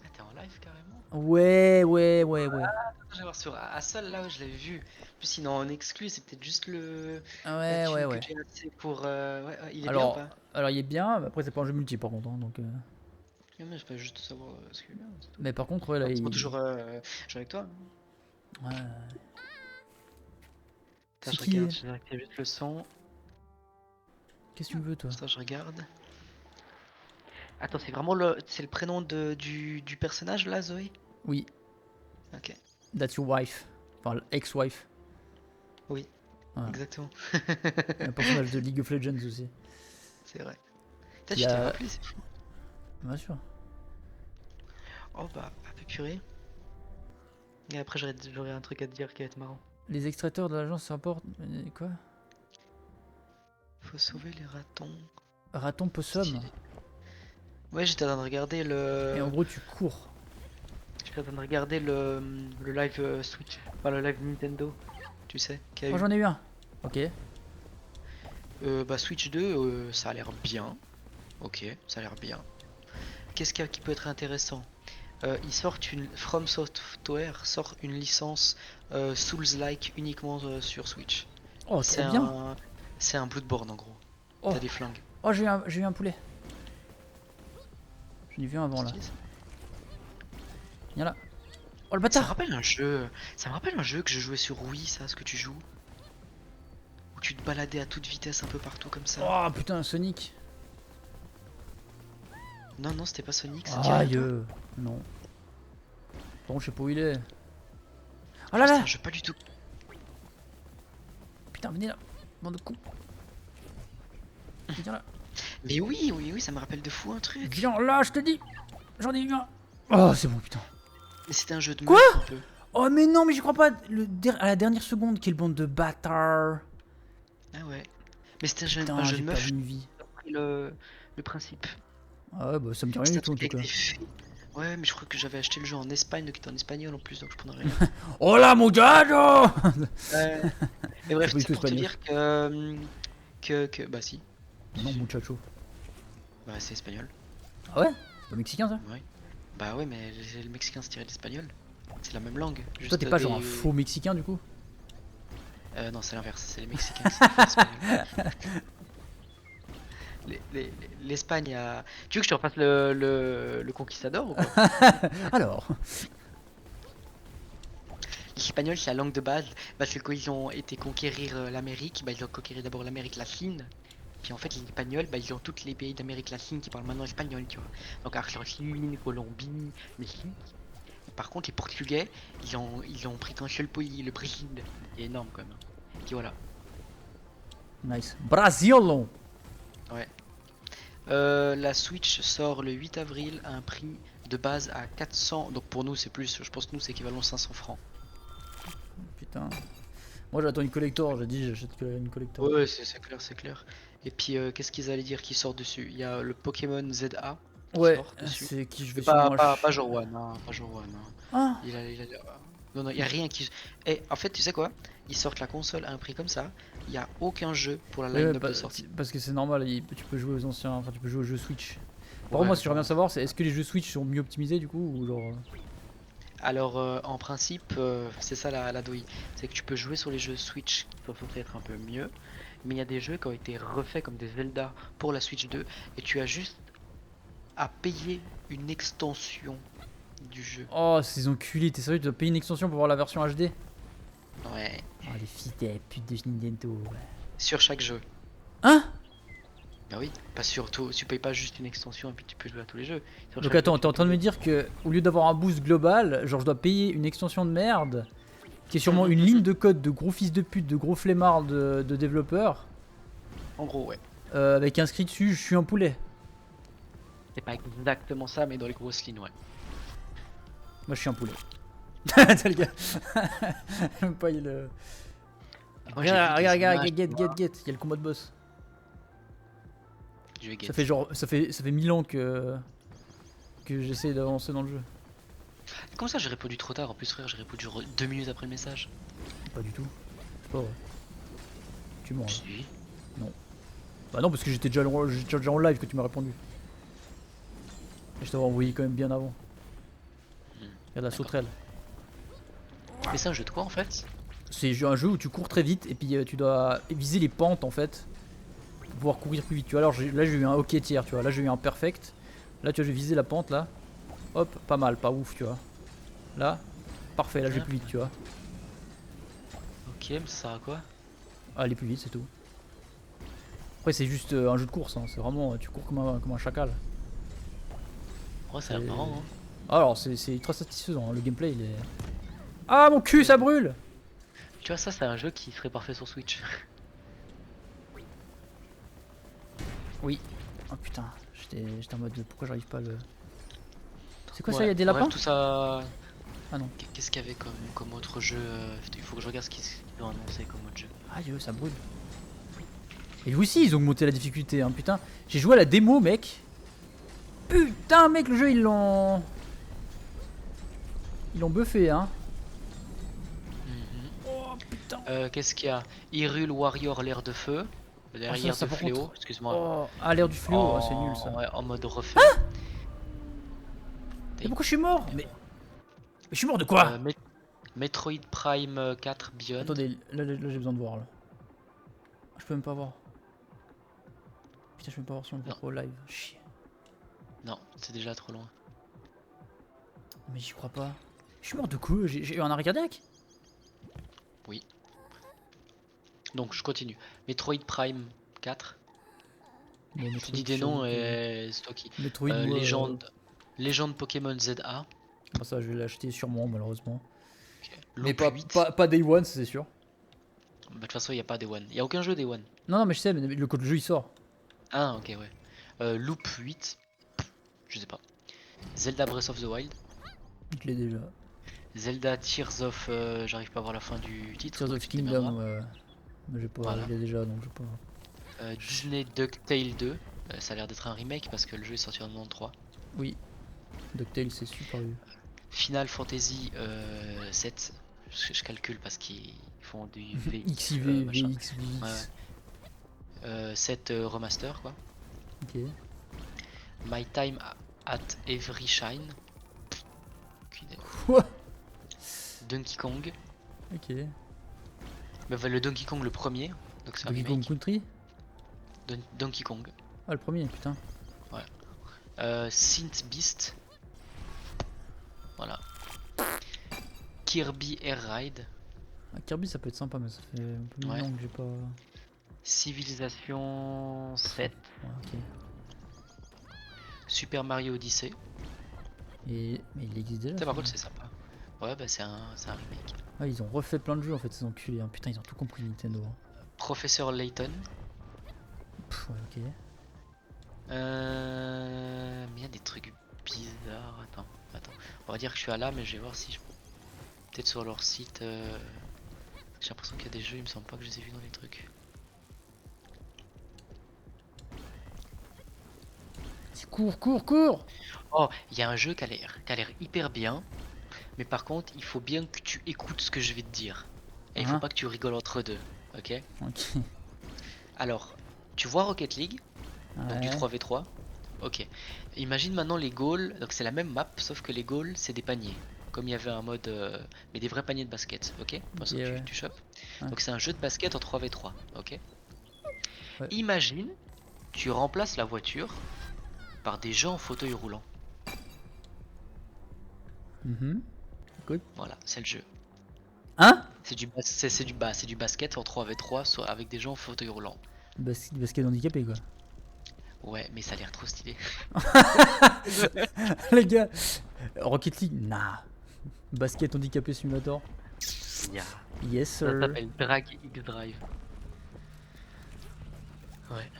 Ah, t'es en live carrément? Ouais. Ah, je vais voir sur Assol là, je l'avais vu. En plus, sinon en exclu, c'est peut-être juste la thune que tu as assez pour. Ouais, il est bien ou pas? Alors il est bien, mais après c'est pas un jeu multi par contre. Hein, donc, Ouais, mais je peux juste savoir ce qu'il est bien. mais par contre, ouais, là C'est il. toujours jouer avec toi. Ouais. Attends, C'est je qui? regarde, je réactive juste le son. Qu'est-ce que tu veux toi? Ça, je regarde. Attends, c'est le prénom du personnage là, Zoé? Oui, Ok. that's your wife. Enfin, ex-wife. Oui, Voilà. exactement. Un personnage de League of Legends aussi. C'est vrai. Putain, Il tu y t'es a. rappelé, c'est fou. Bien sûr. Oh bah, un peu purée. Et après, j'aurais un truc à te dire qui va être marrant. Les extracteurs de l'agence s'importent. Quoi? Faut sauver les ratons. Raton possum. Stylé. Ouais, j'étais en train de regarder Et en le. gros, tu cours. J'étais en train de regarder le live Switch. Enfin, le live Nintendo. Tu sais, qu'il y a Oh, eu. j'en ai eu un. Ok. Bah, Switch 2, ça a l'air bien. Ok, ça a l'air bien. Qu'est-ce qu'il y a qui peut être intéressant? Ils sortent une. From Software sort une licence Souls-like uniquement sur Switch. Oh, C'est trop bien. un. C'est un Bloodborne en gros. Oh, T'as des flingues. oh j'ai eu un poulet. J'en ai vu un avant là. Stylé, ça. Viens là. Oh le Ça me bâtard. rappelle un jeu. Ça me rappelle un jeu que je jouais sur Wii, ça, ce que tu joues. Où tu te baladais à toute vitesse un peu partout comme ça. Oh putain, Sonic. Non, non, c'était pas Sonic, ça te dit rien, Aïe. toi Non. Bon, je sais pas où il est. Oh là C'est là. un jeu pas du tout. Putain, venez là. Bande de cons. Viens là. Mais oui, oui, oui, ça me rappelle de fou un truc. Viens là, je te dis. J'en ai eu un. Oh, c'est bon, putain. Mais c'était un jeu de Quoi meuf un peu. Oh, mais non, mais j'y crois pas. À la dernière seconde, quelle bande de bâtards. Ah ouais. Mais c'était Putain, un jeu j'ai de pas meuf, vu une vie. j'ai compris le principe. Ah ouais, bah ça me dit rien C'était du un tout en truc tout avec cas. des fées. Ouais, mais je crois que j'avais acheté le jeu en Espagne, donc il était en espagnol en plus, donc je prendrais rien. Hola, muchacho. Mais bref, C'est pas du c'est tout pour te espagnol. dire bah si. Non, muchacho. Bah c'est espagnol. Ah ouais? C'est pas mexicain ça? Ouais. Bah ouais, mais le mexicain c'est tiré de l'espagnol. C'est la même langue. Toi, Juste t'es pas genre un faux mexicain du coup? Non, c'est l'inverse, c'est les Mexicains qui sont tirés de l'espagnol. L'Espagne a. Tu veux que je te refasse le Conquistador ou quoi? Alors. L'espagnol c'est la langue de base, parce que quand ils ont été conquérir l'Amérique, bah, ils ont conquéri d'abord l'Amérique latine. Puis en fait les Espagnols, bah, ils ont tous les pays d'Amérique latine qui parlent maintenant espagnol, tu vois. Donc Argentine, Colombie, Mexique. Par contre les Portugais, ils ont pris qu'un seul pays, le Brésil. C'est énorme quand même. Et puis voilà. Nice. Brasil. Ouais. La Switch sort le 8 avril à un prix de base à 400. Donc pour nous c'est plus, je pense que nous c'est équivalent 500 francs. Putain. Moi j'attends une collector, j'ai dit j'achète une collector. Ouais, c'est clair, c'est clair. Et puis qu'est-ce qu'ils allaient dire qui sort dessus? Il y a le Pokémon ZA qui Ouais, sort dessus. c'est qui je vais Pas, sûrement pas, pas Jorwan, hein, pas Jorwan. Hein. Ah. Non, non, il y a rien qui. Et en fait, tu sais quoi? Ils sortent la console à un prix comme ça. Il y a aucun jeu pour la Ouais, line-up de sortie. parce que c'est normal, tu peux jouer aux anciens, enfin tu peux jouer aux jeux Switch. Par contre, Ouais, moi ce que j'aimerais bien savoir c'est est-ce que les jeux Switch sont mieux optimisés du coup ou genre. Alors, en principe, c'est ça la douille. C'est que tu peux jouer sur les jeux Switch qui peuvent être un peu mieux. Mais il y a des jeux qui ont été refaits comme des Zelda pour la Switch 2. Et tu as juste à payer une extension du jeu. Oh, ces enculés, t'es sérieux, tu dois payer une extension pour voir la version HD? Ouais. Oh, les filles des putes de Nintendo. Sur chaque jeu. Hein? Bah oui, pas sur tout. Tu payes pas juste une extension et puis tu peux jouer à tous les jeux. Sur Donc chaque attends, jeu, t'es en train de me dire que au lieu d'avoir un boost global, genre je dois payer une extension de merde qui est sûrement une ligne de code de gros fils de pute, de gros flemmards de développeurs. En gros, ouais. Avec inscrit dessus, je suis un poulet. C'est pas exactement ça, mais dans les grosses lignes, ouais. Moi je suis un poulet. T'as le gars. Même pas il le. Moi, j'ai Regarde, vu des regarde, images, get, tu get, vois. get, il y a le combat de boss. Je vais Ça get. fait genre, ça fait 1000 ans que j'essaie d'avancer dans le jeu. Comment ça, j'ai répondu trop tard? En plus, frère, j'ai répondu 2 minutes après le message. Pas du tout. C'est pas vrai. Tu mens. Là. Si. Bah non, parce que j'étais déjà en live que tu m'as répondu. Et je t'avais envoyé quand même bien avant. Regarde la sauterelle. Mais c'est un jeu de quoi en fait? C'est un jeu où tu cours très vite et puis tu dois viser les pentes en fait. Pour pouvoir courir plus vite. Tu vois, alors là j'ai eu un ok tiers, tu vois. Là j'ai eu un perfect. Là tu vois, j'ai visé la pente là. Hop, pas mal, pas ouf, tu vois. Là, parfait, là je vais plus vite, tu vois. Ok, mais ça sert à quoi? Ah, aller plus vite, c'est tout. Après, c'est juste un jeu de course, hein. C'est vraiment, tu cours comme un chacal. Ouais, ça a l'air marrant, hein. Alors, c'est ultra satisfaisant, hein. Le gameplay il est. Ah, mon cul, ça brûle! Tu vois, ça, c'est un jeu qui serait parfait sur Switch. Oui. Oh putain, j'étais en mode pourquoi j'arrive pas à le. C'est quoi ça, il y a des lapins? Bref, tout ça. Ah non. Qu'est-ce qu'il y avait comme autre jeu il faut que je regarde ce qu'ils ont annoncé comme autre jeu. Ah Dieu, ça brûle. Et lui aussi, ils ont augmenté la difficulté, hein, putain. J'ai joué à la démo, mec. Putain, mec, le jeu, ils l'ont buffé, hein. Oh, putain. Qu'est-ce qu'il y a? Hyrule Warrior l'ère de feu. L'ère ça, de par fléau, contre. excuse-moi. Oh, ah, l'air du fléau, oh, c'est nul ça. Ouais, en mode refait. Mais pourquoi je suis mort? Mais je suis mort de quoi? Metroid Prime 4 Beyond. Attendez, là j'ai besoin de voir là. Je peux même pas voir. Putain, je peux même pas voir sur le propre live. Chier. Non, c'est déjà trop loin. Mais j'y crois pas. Je suis mort de quoi? J'ai eu un arrêt cardiaque? Oui. Donc je continue. Metroid Prime 4. Mais Je te dis des noms et c'est toi qui. Metroid, moi, Légende Pokémon ZA. Ah, ça, je vais l'acheter sûrement, malheureusement. Okay. Mais Loop pas Day One, c'est sûr. Bah, de toute façon, il n'y a pas Day One. Il n'y a aucun jeu Day One. Non, mais je sais, mais le jeu il sort. Ah, ok, ouais. Loop 8. Je sais pas. Zelda Breath of the Wild. Je l'ai déjà. Zelda Tears of. J'arrive pas à voir la fin du titre. Tears of Kingdom, mais j'ai pas. Voilà. Je l'ai déjà, donc j'ai pas. Disney DuckTales 2. Ça a l'air d'être un remake parce que le jeu est sorti en 93. Oui. DuckTales, c'est super vieux. Final Fantasy 7. Je calcule parce qu'ils font du XIV, VX, VX. 7 remaster quoi. Ok. My Time at Every Shine. Quoi? Donkey Kong. Ok. Bah, le Donkey Kong le premier. Donc c'est un Donkey Kong remake. Country? Donkey Kong. Ah, le premier, putain. Ouais. Synth Beast. Voilà. Kirby Air Ride. Ah, Kirby, ça peut être sympa, mais ça fait un peu Ouais. longtemps que j'ai pas. Civilization 7. Ouais, ok. Super Mario Odyssey. Mais il existe déjà. Ça, par contre, c'est sympa. Ouais, bah c'est un remake. Ah, ils ont refait plein de jeux en fait, ces enculés. Hein. Putain, ils ont tout compris, Nintendo. Hein. Professeur Layton. Pff, ouais, ok. Mais il y a des trucs bizarres. Attends. On va dire que je suis à là, mais je vais voir si je. Peut-être sur leur site. J'ai l'impression qu'il y a des jeux, il me semble pas que je les ai vus dans les trucs. Cours! Oh, il y a un jeu qui a l'air hyper bien. Mais par contre, il faut bien que tu écoutes ce que je vais te dire. Et il faut pas que tu rigoles entre deux. Ok. Ok. Alors, tu vois Rocket League? Ouais. Donc du 3v3. Ok. Imagine maintenant les goals. Donc c'est la même map, sauf que les goals, c'est des paniers. Comme il y avait un mode. Mais des vrais paniers de basket. Ok. Pour ça, ouais. tu chopes. Ouais. Donc c'est un jeu de basket en 3v3. Ok. Ouais. Imagine, tu remplaces la voiture par des gens en fauteuil roulant. Good. Voilà, c'est le jeu. Hein? C'est du basket en 3v3 soit avec des gens en fauteuil roulant. Basket handicapé quoi. Ouais, mais ça a l'air trop stylé. Les gars, Rocket League, nah. Basket handicapé simulator. Yeah. Yes Ça sir. s'appelle Drag X Drive. Ouais.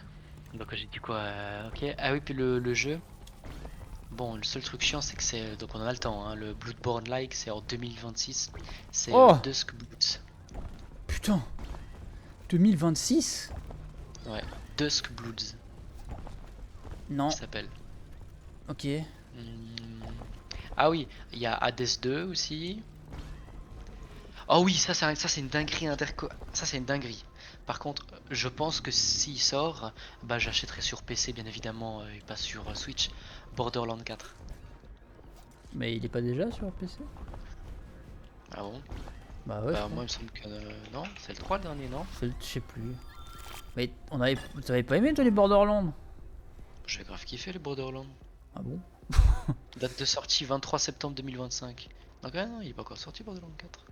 Donc j'ai dit quoi ok. Ah oui, puis le jeu. Bon, le seul truc chiant, c'est que c'est. Donc on en a le temps, hein. Le Bloodborne Like, c'est en 2026. C'est Dusk Bloods. Putain. 2026? Ouais, Dusk Bloods. Non. Ça s'appelle. Ok. Ah oui, il y a Hades 2 aussi. Oh oui, ça c'est une dinguerie Ça c'est une dinguerie. Par contre, je pense que s'il sort, bah j'achèterai sur PC bien évidemment et pas sur Switch. Borderlands 4. Mais il est pas déjà sur PC? Ah bon? Bah ouais. Bah moi il me semble que non, c'est le 3 le dernier, non? Je sais plus. Mais t'avais pas aimé toi les Borderlands? J'ai grave kiffé les Borderlands. Ah bon? Date de sortie 23 septembre 2025. Donc non, il est pas encore sorti Borderlands 4.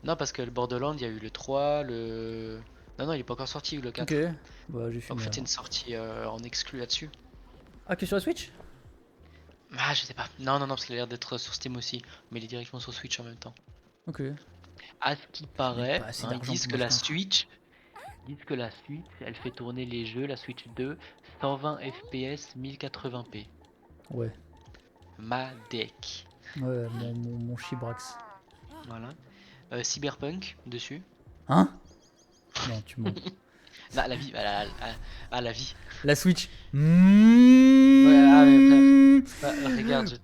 Non, parce que le Borderlands, il y a eu le 3, le... Non, il est pas encore sorti, le 4. Ok. Bah j'ai fini. Donc en fait, il y a une sortie en exclu là-dessus. Ah, que sur la Switch? Ah, je sais pas. Non, parce qu'il a l'air d'être sur Steam aussi. Mais il est directement sur Switch en même temps. Ok. À ce qui paraît, pas assez ils d'argent disent pour que la m'acheter un- Switch... Ils disent que la Switch, elle fait tourner les jeux, la Switch 2, 120 FPS 1080p. Ouais, Madec. ouais, mon Chibrax. Voilà. Cyberpunk dessus. Hein? Non, tu mens. Bah, la vie. La vie. La Switch. Ouais, ah, mais frère. Bah, regarde,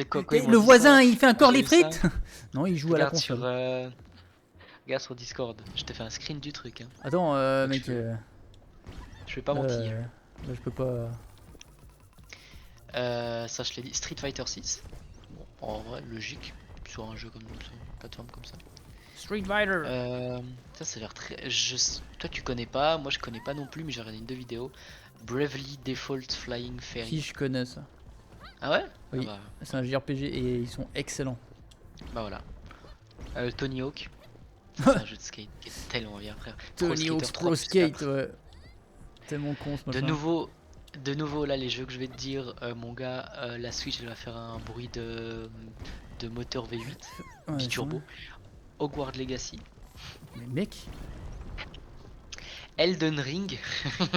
quand ils m'ont Le dit ça, voisin, il fait encore j'ai les eu ça. frites? Non, il joue à la Regarde sur, console. regarde sur Discord. Je te fais un screen du truc. Hein. Attends, Donc, mec. je vais pas mentir. Là, je peux pas. Ça, je l'ai dit. Street Fighter 6. Bon, en vrai, logique. Sur un jeu comme ça, une plateforme comme ça. Street Fighter. Ça a l'air très. Toi, tu connais pas. Moi, je connais pas non plus, mais j'ai regardé une deux vidéos. Bravely Default Flying Fairy. Si, je connais ça. Ah ouais? Oui, Ah bah, c'est un JRPG et ils sont excellents. bah voilà. Tony Hawk. Ça, c'est un jeu de skate qui est tellement bien, frère. Tony Hawk's Pro Skate, ouais. Tellement con ce De machin. nouveau, là, les jeux que je vais te dire, mon gars, la Switch, elle va faire un bruit de moteur V8, Ouais, biturbo. Hogwarts Legacy. Mais mec. Elden Ring.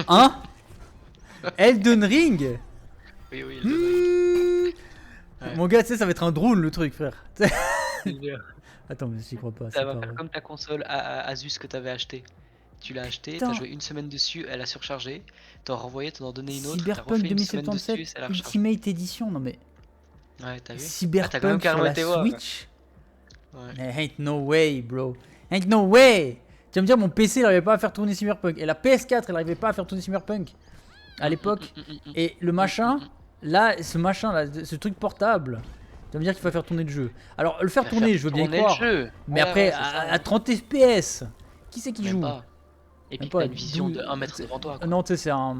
Hein? Elden Ring? Oui, oui, Elden Ring. Ouais. Mon gars, tu sais, ça va être un drone le truc, frère. Ça Attends, mais j'y crois pas. va Pas faire vrai. comme ta console Asus que t'avais acheté. Tu l'as acheté, Putain. t'as joué une semaine dessus, elle a surchargé. T'en renvoyé, t'en as donné une autre, t'as Cyberpunk refait une semaine dessus, 2077 ça l'a rechargé. Ultimate Edition, non mais. Ouais, t'as vu? T'as quand même Cyberpunk sur carrément la été voir. Switch? Ouais. Mais ain't no way, bro. Ain't no way! Tu vas me dire, mon PC il n'arrivait pas à faire tourner Cyberpunk. Et la PS4 elle n'arrivait pas à faire tourner Cyberpunk à l'époque. Et le machin, là, ce machin là, ce truc portable, tu vas me dire qu'il faut faire tourner le jeu. Alors, le faire Va tourner, faire je veux bien y tourner le croire. jeu. Mais Ouais, après, ouais, c'est ça, à hein. 30 FPS, qui c'est qui Même joue? pas. Et Même puis pas, t'as une vision de 12 1 mètre devant toi. Quoi. Non, tu sais, en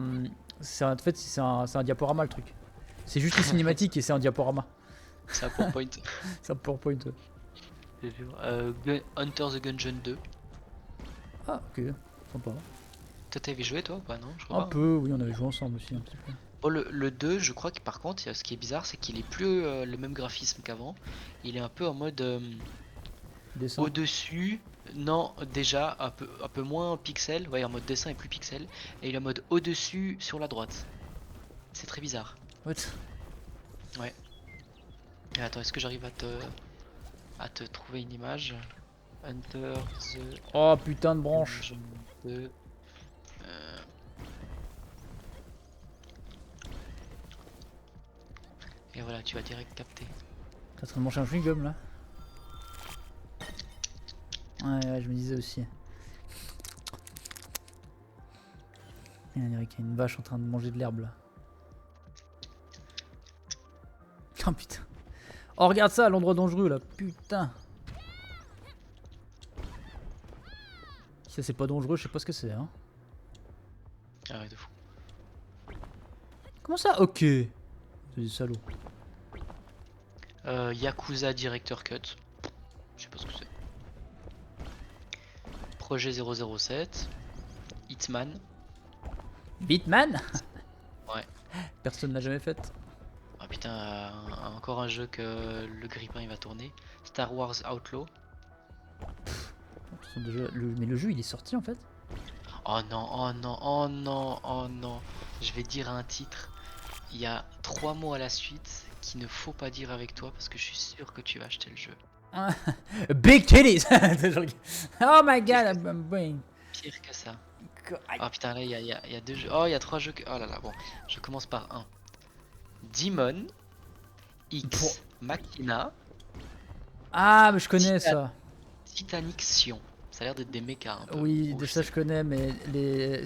fait, c'est un diaporama le truc. C'est juste les cinématiques et c'est un diaporama. C'est un PowerPoint. C'est un PowerPoint. Hunter the Gungeon 2. Ah, ok, sympa. Toi t'avais joué toi ou pas? Non, je Un crois pas. peu, oui, on avait joué ensemble aussi un petit peu. Bon, le 2, je crois que par contre, ce qui est bizarre, c'est qu'il est plus le même graphisme qu'avant. Il est un peu en mode Dessin. au-dessus. Non, déjà un peu moins pixel. Ouais, en mode dessin et plus pixel. Et il est en mode au-dessus sur la droite. C'est très bizarre. What? Ouais. Et attends, est-ce que j'arrive à te trouver une image? Hunter the Oh putain de branche. Gungeon 2. Et voilà, tu vas direct capter. T'es en train de manger un chewing-gum là? Ouais, je me disais aussi. Il y a une vache en train de manger de l'herbe là. Oh putain. Oh regarde ça, l'endroit dangereux là, putain. Si ça c'est pas dangereux, je sais pas ce que c'est hein. Ah ouais, de fou. Comment ça? Ok. C'est des salauds. Yakuza Director Cut. Je sais pas ce que c'est. Projet 007. Hitman. Beatman? Ouais. Personne l'a jamais fait. Ah putain, encore un jeu que le grippin il va tourner. Star Wars Outlaw. Mais le jeu il est sorti en fait. Oh non, oh non, oh non, oh non. Je vais dire un titre. Il y a 3 mots à la suite qu'il ne faut pas dire avec toi parce que je suis sûr que tu vas acheter le jeu. Big titties! Oh my god, I'm brain. Pire que ça. Oh putain, là il y a 2 jeux. Oh, il y a 3 jeux que. Oh là là, bon. Je commence par un. Demon X Machina Ah, mais je connais ça. Titanic Sion. Ça a l'air d'être des mechas un peu. Oui, Oh, de ça je connais, mais les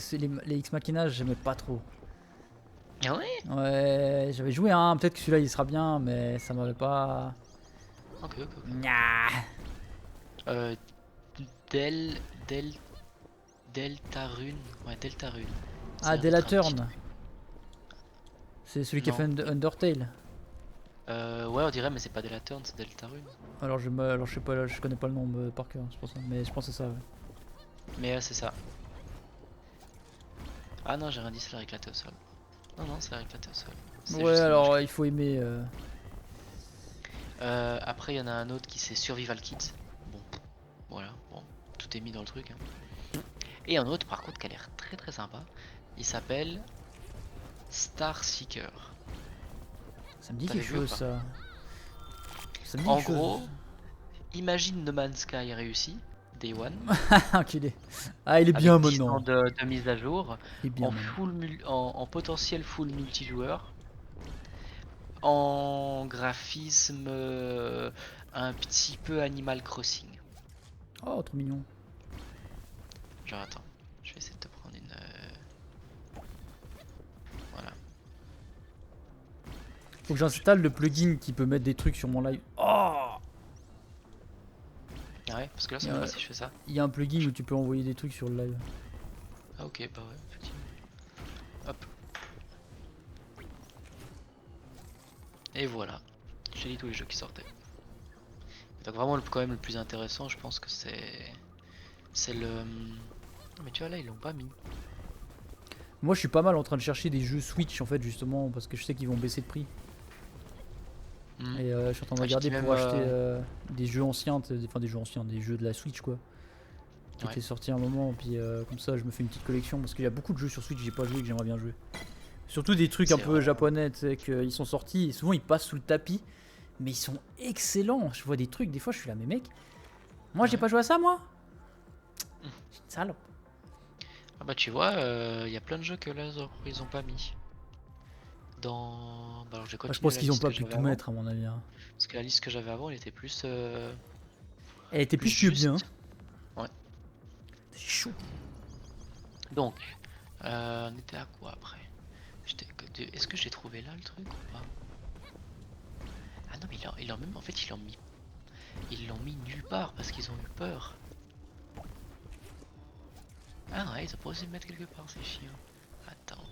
X Machina, j'aimais pas trop. Ah ouais? Ouais, j'avais joué un, peut-être que celui-là il sera bien, mais ça m'avait pas. Ok. Nya. Del. Deltarune. Ouais, Deltarune. Ça a Ah, l'air d'être un petit Delaturn. truc. C'est celui qui a fait Non. Undertale. Ouais, on dirait, mais c'est pas Delaturn, c'est Deltarune. Alors je sais pas, je connais pas le nom par cœur, c'est pour ça. Mais je pense que c'est ça. Ouais. Mais c'est ça. Ah non, j'ai rien dit, c'est la éclaté au sol. Non, c'est la éclaté au sol. C'est Ouais, juste alors il faut aimer. après, il y en a un autre qui c'est Survival Kit. Bon, voilà, bon, tout est mis dans le truc. Hein. Et un autre, par contre, qui a l'air très sympa. Il s'appelle Star Seeker. Ça me dit T'avais quelque vu ou chose pas? ça. Ça me dit En quelque chose. gros, imagine No Man's Sky réussi, Day One, Enculé. Ah, il est avec bien 10 maintenant. ans de mise à jour, Il est bien en, maintenant. en potentiel full multijoueur, en graphisme un petit peu Animal Crossing. Oh, trop mignon. Genre attends, je vais essayer de te prendre une... Voilà. Faut que j'installe le plugin qui peut mettre des trucs sur mon live. Oh, Ah ouais, parce que là ça me va si je fais ça. il y a un plugin où tu peux envoyer des trucs sur le live. Ah ok, bah ouais, effectivement. Hop. Et voilà, j'ai dit tous les jeux qui sortaient. Donc vraiment quand même le plus intéressant je pense que c'est le... Mais tu vois là ils l'ont pas mis. Moi, je suis pas mal en train de chercher des jeux Switch en fait, justement, parce que je sais qu'ils vont baisser de prix. Hmm. Et je suis en train de Ah, je regarder dis pour même, acheter des jeux anciens, enfin des jeux anciens, des jeux de la Switch quoi, qui Ouais. étaient sortis à un moment. Puis comme ça, je me fais une petite collection parce qu'il y a beaucoup de jeux sur Switch que j'ai pas joué et que j'aimerais bien jouer. Surtout des trucs un C'est peu vrai. japonais, tu sais, qu'ils sont sortis et souvent ils passent sous le tapis, mais ils sont excellents. Je vois des trucs, des fois je suis là, mais mec, moi j'ai Ouais. pas joué à ça moi. Hmm. C'est une salope. Ah bah tu vois, y a plein de jeux que là ils ont pas mis. Dans... Bah alors je vais Bah, je continuer pense la qu'ils ont liste pas que pu j'avais tout avant. mettre à mon avis. Hein. Parce que la liste que j'avais avant elle était plus... Elle était plus plus que bien. juste. Ouais. C'est chaud. Donc, on était à quoi après? Est-ce que j'ai trouvé là le truc ou pas? Ah non mais ils l'ont même... En fait ils l'ont mis nulle part parce qu'ils ont eu peur. Ah ouais, ils ont pas osé le mettre quelque part ces chiens. Attends.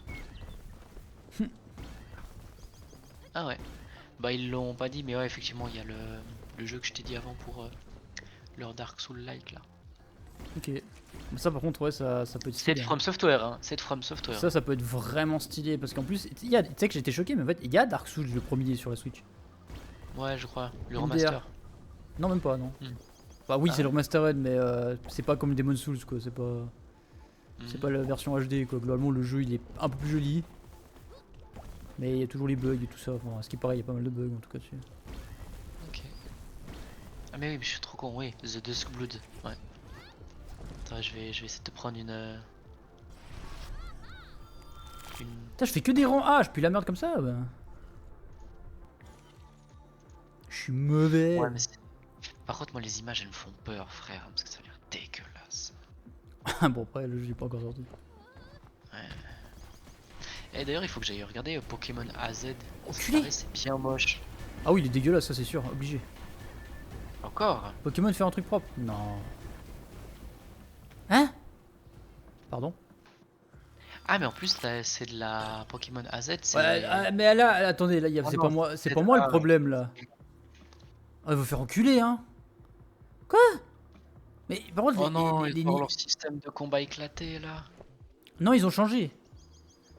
Ah ouais. Bah ils l'ont pas dit mais ouais effectivement il y a le jeu que je t'ai dit avant pour leur Dark Soul-like là. Ok. Mais ça par contre ouais ça peut être C'est stylé. de Hein. From Software hein, c'est de From Software. Ça peut être vraiment stylé parce qu'en plus, tu sais que j'étais choqué, mais en fait il y a Dark Souls le premier sur la Switch. Ouais je crois, le MDR. remaster. Non même pas non. Hmm. Bah oui Ah c'est le ouais. remastered mais c'est pas comme Demon Souls quoi, c'est pas... C'est pas la version HD quoi, globalement le jeu il est un peu plus joli. Mais il y a toujours les bugs et tout ça, enfin, ce qui est pareil, il y a pas mal de bugs en tout cas dessus. Ok. Ah mais oui mais je suis trop con, oui, The Dusk Blood, ouais. Attends je vais essayer de te prendre une... Putain je fais que des rangs A, je pue la merde comme ça bah. Je suis mauvais. Ouais mais par contre moi les images elles me font peur frère, parce que ça a l'air dégueulasse. Bon après le jeu est pas encore sorti. Ouais. Et d'ailleurs il faut que j'aille regarder Pokémon AZ. Enculé. C'est bien moche. Ah oui il est dégueulasse ça c'est sûr, obligé. Encore? Pokémon fait un truc propre? Non. Hein? Pardon? Ah mais en plus là, c'est de la Pokémon AZ, c'est... Ouais, mais là, attendez, là, Oh c'est non, pas moi, c'est c'est pas moi le ah, problème là. Ah, il va faire enculer, hein. Quoi? Mais par contre, oh non, ils ont leur système de combat éclaté là. non, ils ont changé.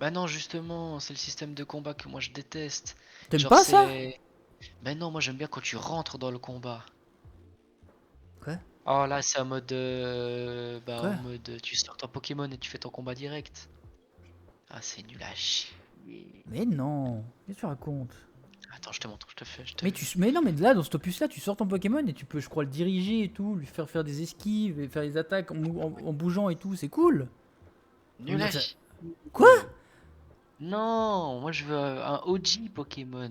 Bah non, justement, c'est le système de combat que moi je déteste. T'aimes Genre pas ça? c'est... Bah non, moi j'aime bien quand tu rentres dans le combat. Quoi? Oh là, c'est en mode... Bah Quoi? en mode... Tu sors ton Pokémon et tu fais ton combat direct. Ah, c'est nul à chier. Mais non, qu'est-ce que tu racontes? Attends, je te montre, je te fais... Je te... Mais non, mais là, dans cet opus là, tu sors ton Pokémon et tu peux, je crois, le diriger et tout, lui faire des esquives et faire des attaques en bougeant et tout, c'est cool. Nul Mais à ça- chier. Quoi? Non, moi je veux un OG Pokémon.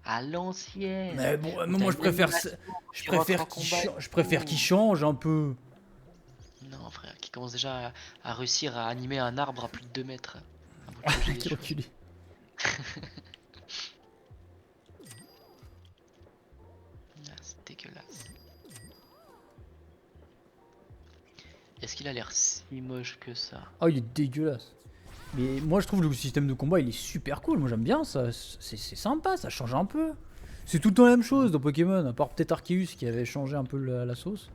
À l'ancienne. Mais bon, Où moi t'as je une préfère, animation, je tu rentres préfère en combat et je préfère tout. qu'il change un peu. Non frère, qui commence déjà à réussir à animer un arbre à plus de 2 mètres. À bout de changer les Quel choses. enculé. Ah, c'est dégueulasse. Est-ce qu'il a l'air si moche que ça? Oh, il est dégueulasse. Mais moi je trouve le système de combat il est super cool, moi j'aime bien ça, c'est sympa, ça change un peu. C'est tout le temps la même chose dans Pokémon, à part peut-être Arceus qui avait changé un peu la sauce.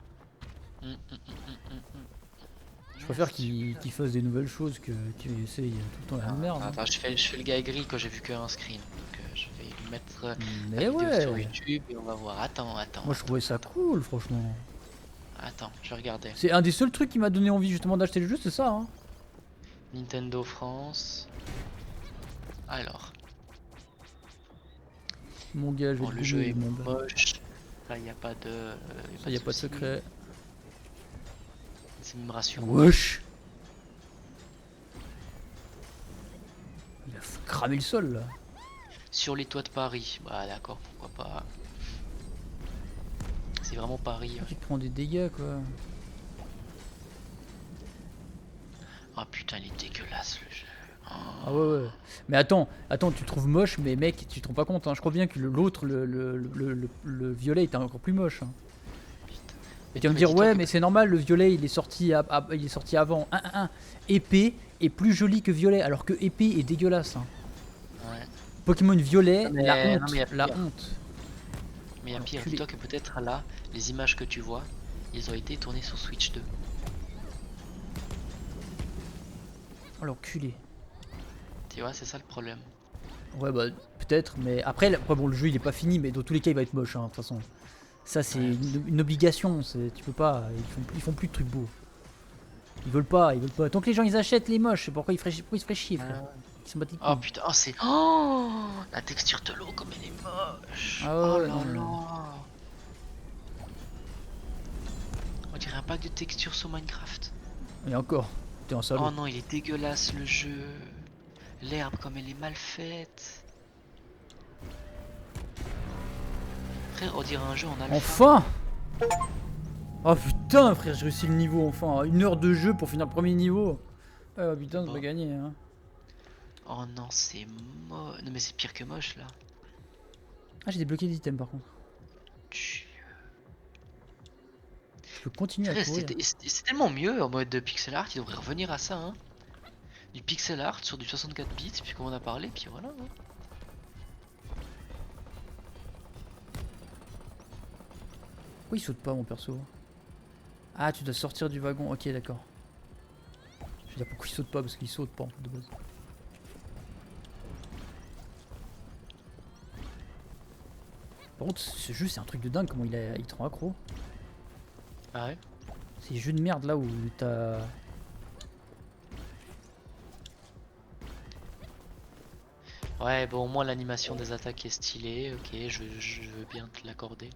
Je préfère qu'ils fassent des nouvelles choses qu'ils essayent tout le temps la même merde. Hein. Attends, je fais le gars aigri quand j'ai vu qu'un screen. Donc je vais lui mettre Mais la vidéo sur ouais, YouTube et on va voir. Attends. moi je trouvais ça cool franchement. Attends, je vais regarder. C'est un des seuls trucs qui m'a donné envie justement d'acheter le jeu, c'est ça. Hein. Nintendo France. Alors, Mon gars, je vais bon, te le jeu gommer est le monde. moche. Là, il n'y a pas de. Ça, y a pas de souci. secret. C'est même rassurant. Wesh. Il a cramé le sol là. Sur les toits de Paris, bah d'accord, pourquoi pas. C'est vraiment Paris. Tu te prends des dégâts quoi. Ah putain, il est dégueulasse le jeu. Ah ouais. Mais attends, tu trouves moche, mais mec, tu te rends pas compte. Hein. Je crois bien que l'autre, le violet, était encore plus moche. Hein. Et tu vas me dire, ouais, mais c'est normal, le violet, il est sorti, il est sorti avant. Épée est plus jolie que violet, alors que épée est dégueulasse. Hein. Ouais. Pokémon violet, Mais, la honte. non, mais y a La pire. honte. Mais il y a Alors, pire, culé. dis-toi que peut-être là, les images que tu vois, ils ont été tournés sur Switch 2. Alors, culé. Tu vois, c'est ça le problème. Ouais, bah, peut-être, mais après, bon, le jeu il est pas fini, mais dans tous les cas, il va être moche, hein, de toute façon. Ça, c'est Ouais. une obligation, tu peux pas, ils font plus de trucs beaux. Ils veulent pas. Tant que les gens ils achètent les moches, pourquoi ils se feraient chier, frère. Ils s'en battent les Oh couilles. putain, oh, c'est. Oh, la texture de l'eau, comme elle est moche. Ah Oh ouais, là non, mais... là. On dirait un pack de textures sur Minecraft. Et encore, t'es un salaud. Oh non, il est dégueulasse le jeu. L'herbe, comme elle est mal faite. Frère, on dirait un jeu en alpha. Enfin. Oh putain, frère, j'ai réussi le niveau, enfin. 1 heure de jeu pour finir le premier niveau. Ah putain, c'est Bah. pas gagné, hein. Oh non, c'est moche. Non mais c'est pire que moche là. Ah, j'ai débloqué des items par contre. Tch. Je peux continuer à Frère, courir. c'est tellement mieux en mode de pixel art, il devrait revenir à ça, hein. Du pixel art sur du 64 bits, puis comme on a parlé, puis voilà. Hein. Pourquoi il saute pas, mon perso? Ah, tu dois sortir du wagon. Ok, d'accord. Je veux dire, pourquoi il saute pas? Parce qu'il saute pas en fait de base. Par contre, ce jeu, c'est un truc de dingue. Comment il te rend accro. Ah ouais. C'est des jeux de merde là où t'as. Ouais, bon, au moins l'animation des attaques est stylée, ok, je veux bien te l'accorder.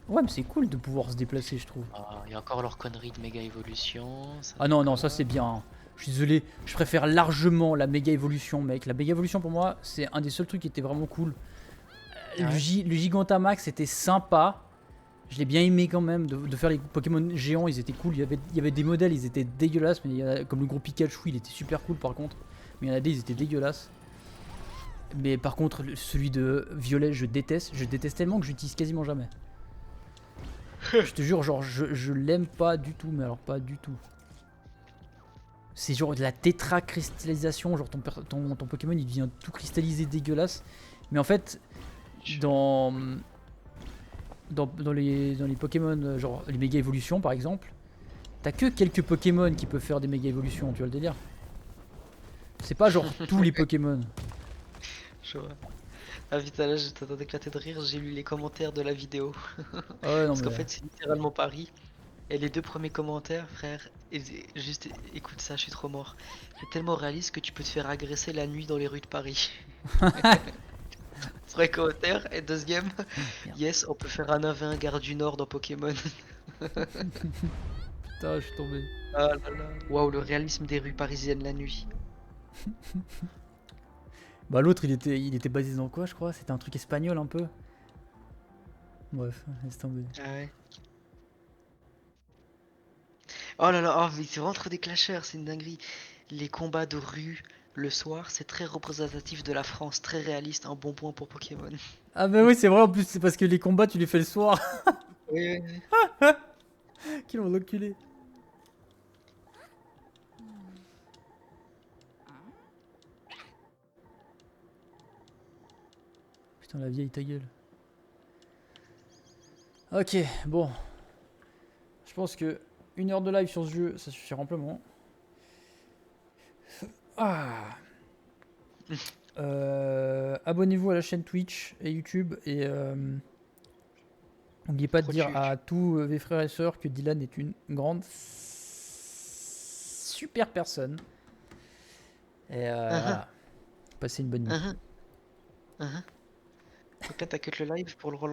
Ouais, mais c'est cool de pouvoir se déplacer, je trouve. Ah, il y a encore leur connerie de méga évolution. Ça Ah non, non, ça d'accord. c'est bien. Hein. Je suis désolé, je préfère largement la méga évolution, mec. La méga évolution pour moi, c'est un des seuls trucs qui était vraiment cool. Ah ouais. Le Gigantamax c'était sympa. Je l'ai bien aimé quand même de faire les Pokémon géants, ils étaient cool. Il y avait des modèles, ils étaient dégueulasses, mais comme le gros Pikachu, il était super cool par contre. Mais il y en a des, ils étaient dégueulasses. Mais par contre, celui de Violet, je déteste. Je déteste tellement que j'utilise quasiment jamais. Je te jure, genre, je l'aime pas du tout, mais alors pas du tout. C'est genre de la tétracristallisation, genre ton Pokémon il devient tout cristallisé, dégueulasse. Mais en fait, dans les Pokémon, genre les méga évolutions par exemple, t'as que quelques Pokémon qui peuvent faire des méga évolutions, tu vois le délire. C'est pas genre tous les Pokémon. Je vois. Ah putain, là je t'entends éclater de rire, j'ai lu les commentaires de la vidéo. Ah ouais, non Parce qu'en mais. fait, c'est littéralement Paris. Et les deux premiers commentaires, frère, juste écoute ça, je suis trop mort. C'est tellement réaliste que tu peux te faire agresser la nuit dans les rues de Paris. Premier commentaire, et deuxième, Merde. yes, on peut faire un 1v1 Gare du Nord dans Pokémon. Putain, je suis tombé. Ah là là. Waouh, le réalisme des rues parisiennes la nuit. Bah l'autre il était basé dans quoi je crois? C'était un truc espagnol un peu. Bref, laisse tomber. Ah ouais. Oh là là, oh, mais c'est vraiment trop des clasheurs, c'est une dinguerie. Les combats de rue le soir, c'est très représentatif de la France, très réaliste, un bon point pour Pokémon. Ah bah oui c'est vrai en plus c'est parce que les combats tu les fais le soir. Oui, oui, Qu'ils vont l'enculer. Putain la vieille ta gueule. Ok bon. Je pense que 1 heure de live sur ce jeu ça suffit amplement. Ah. Abonnez-vous à la chaîne Twitch et YouTube et n'oubliez pas de dire à tous mes frères et sœurs que Dylan est une grande super personne. Et voilà. Passez une bonne nuit. Quelqu'un t'as cut le live pour le relancer.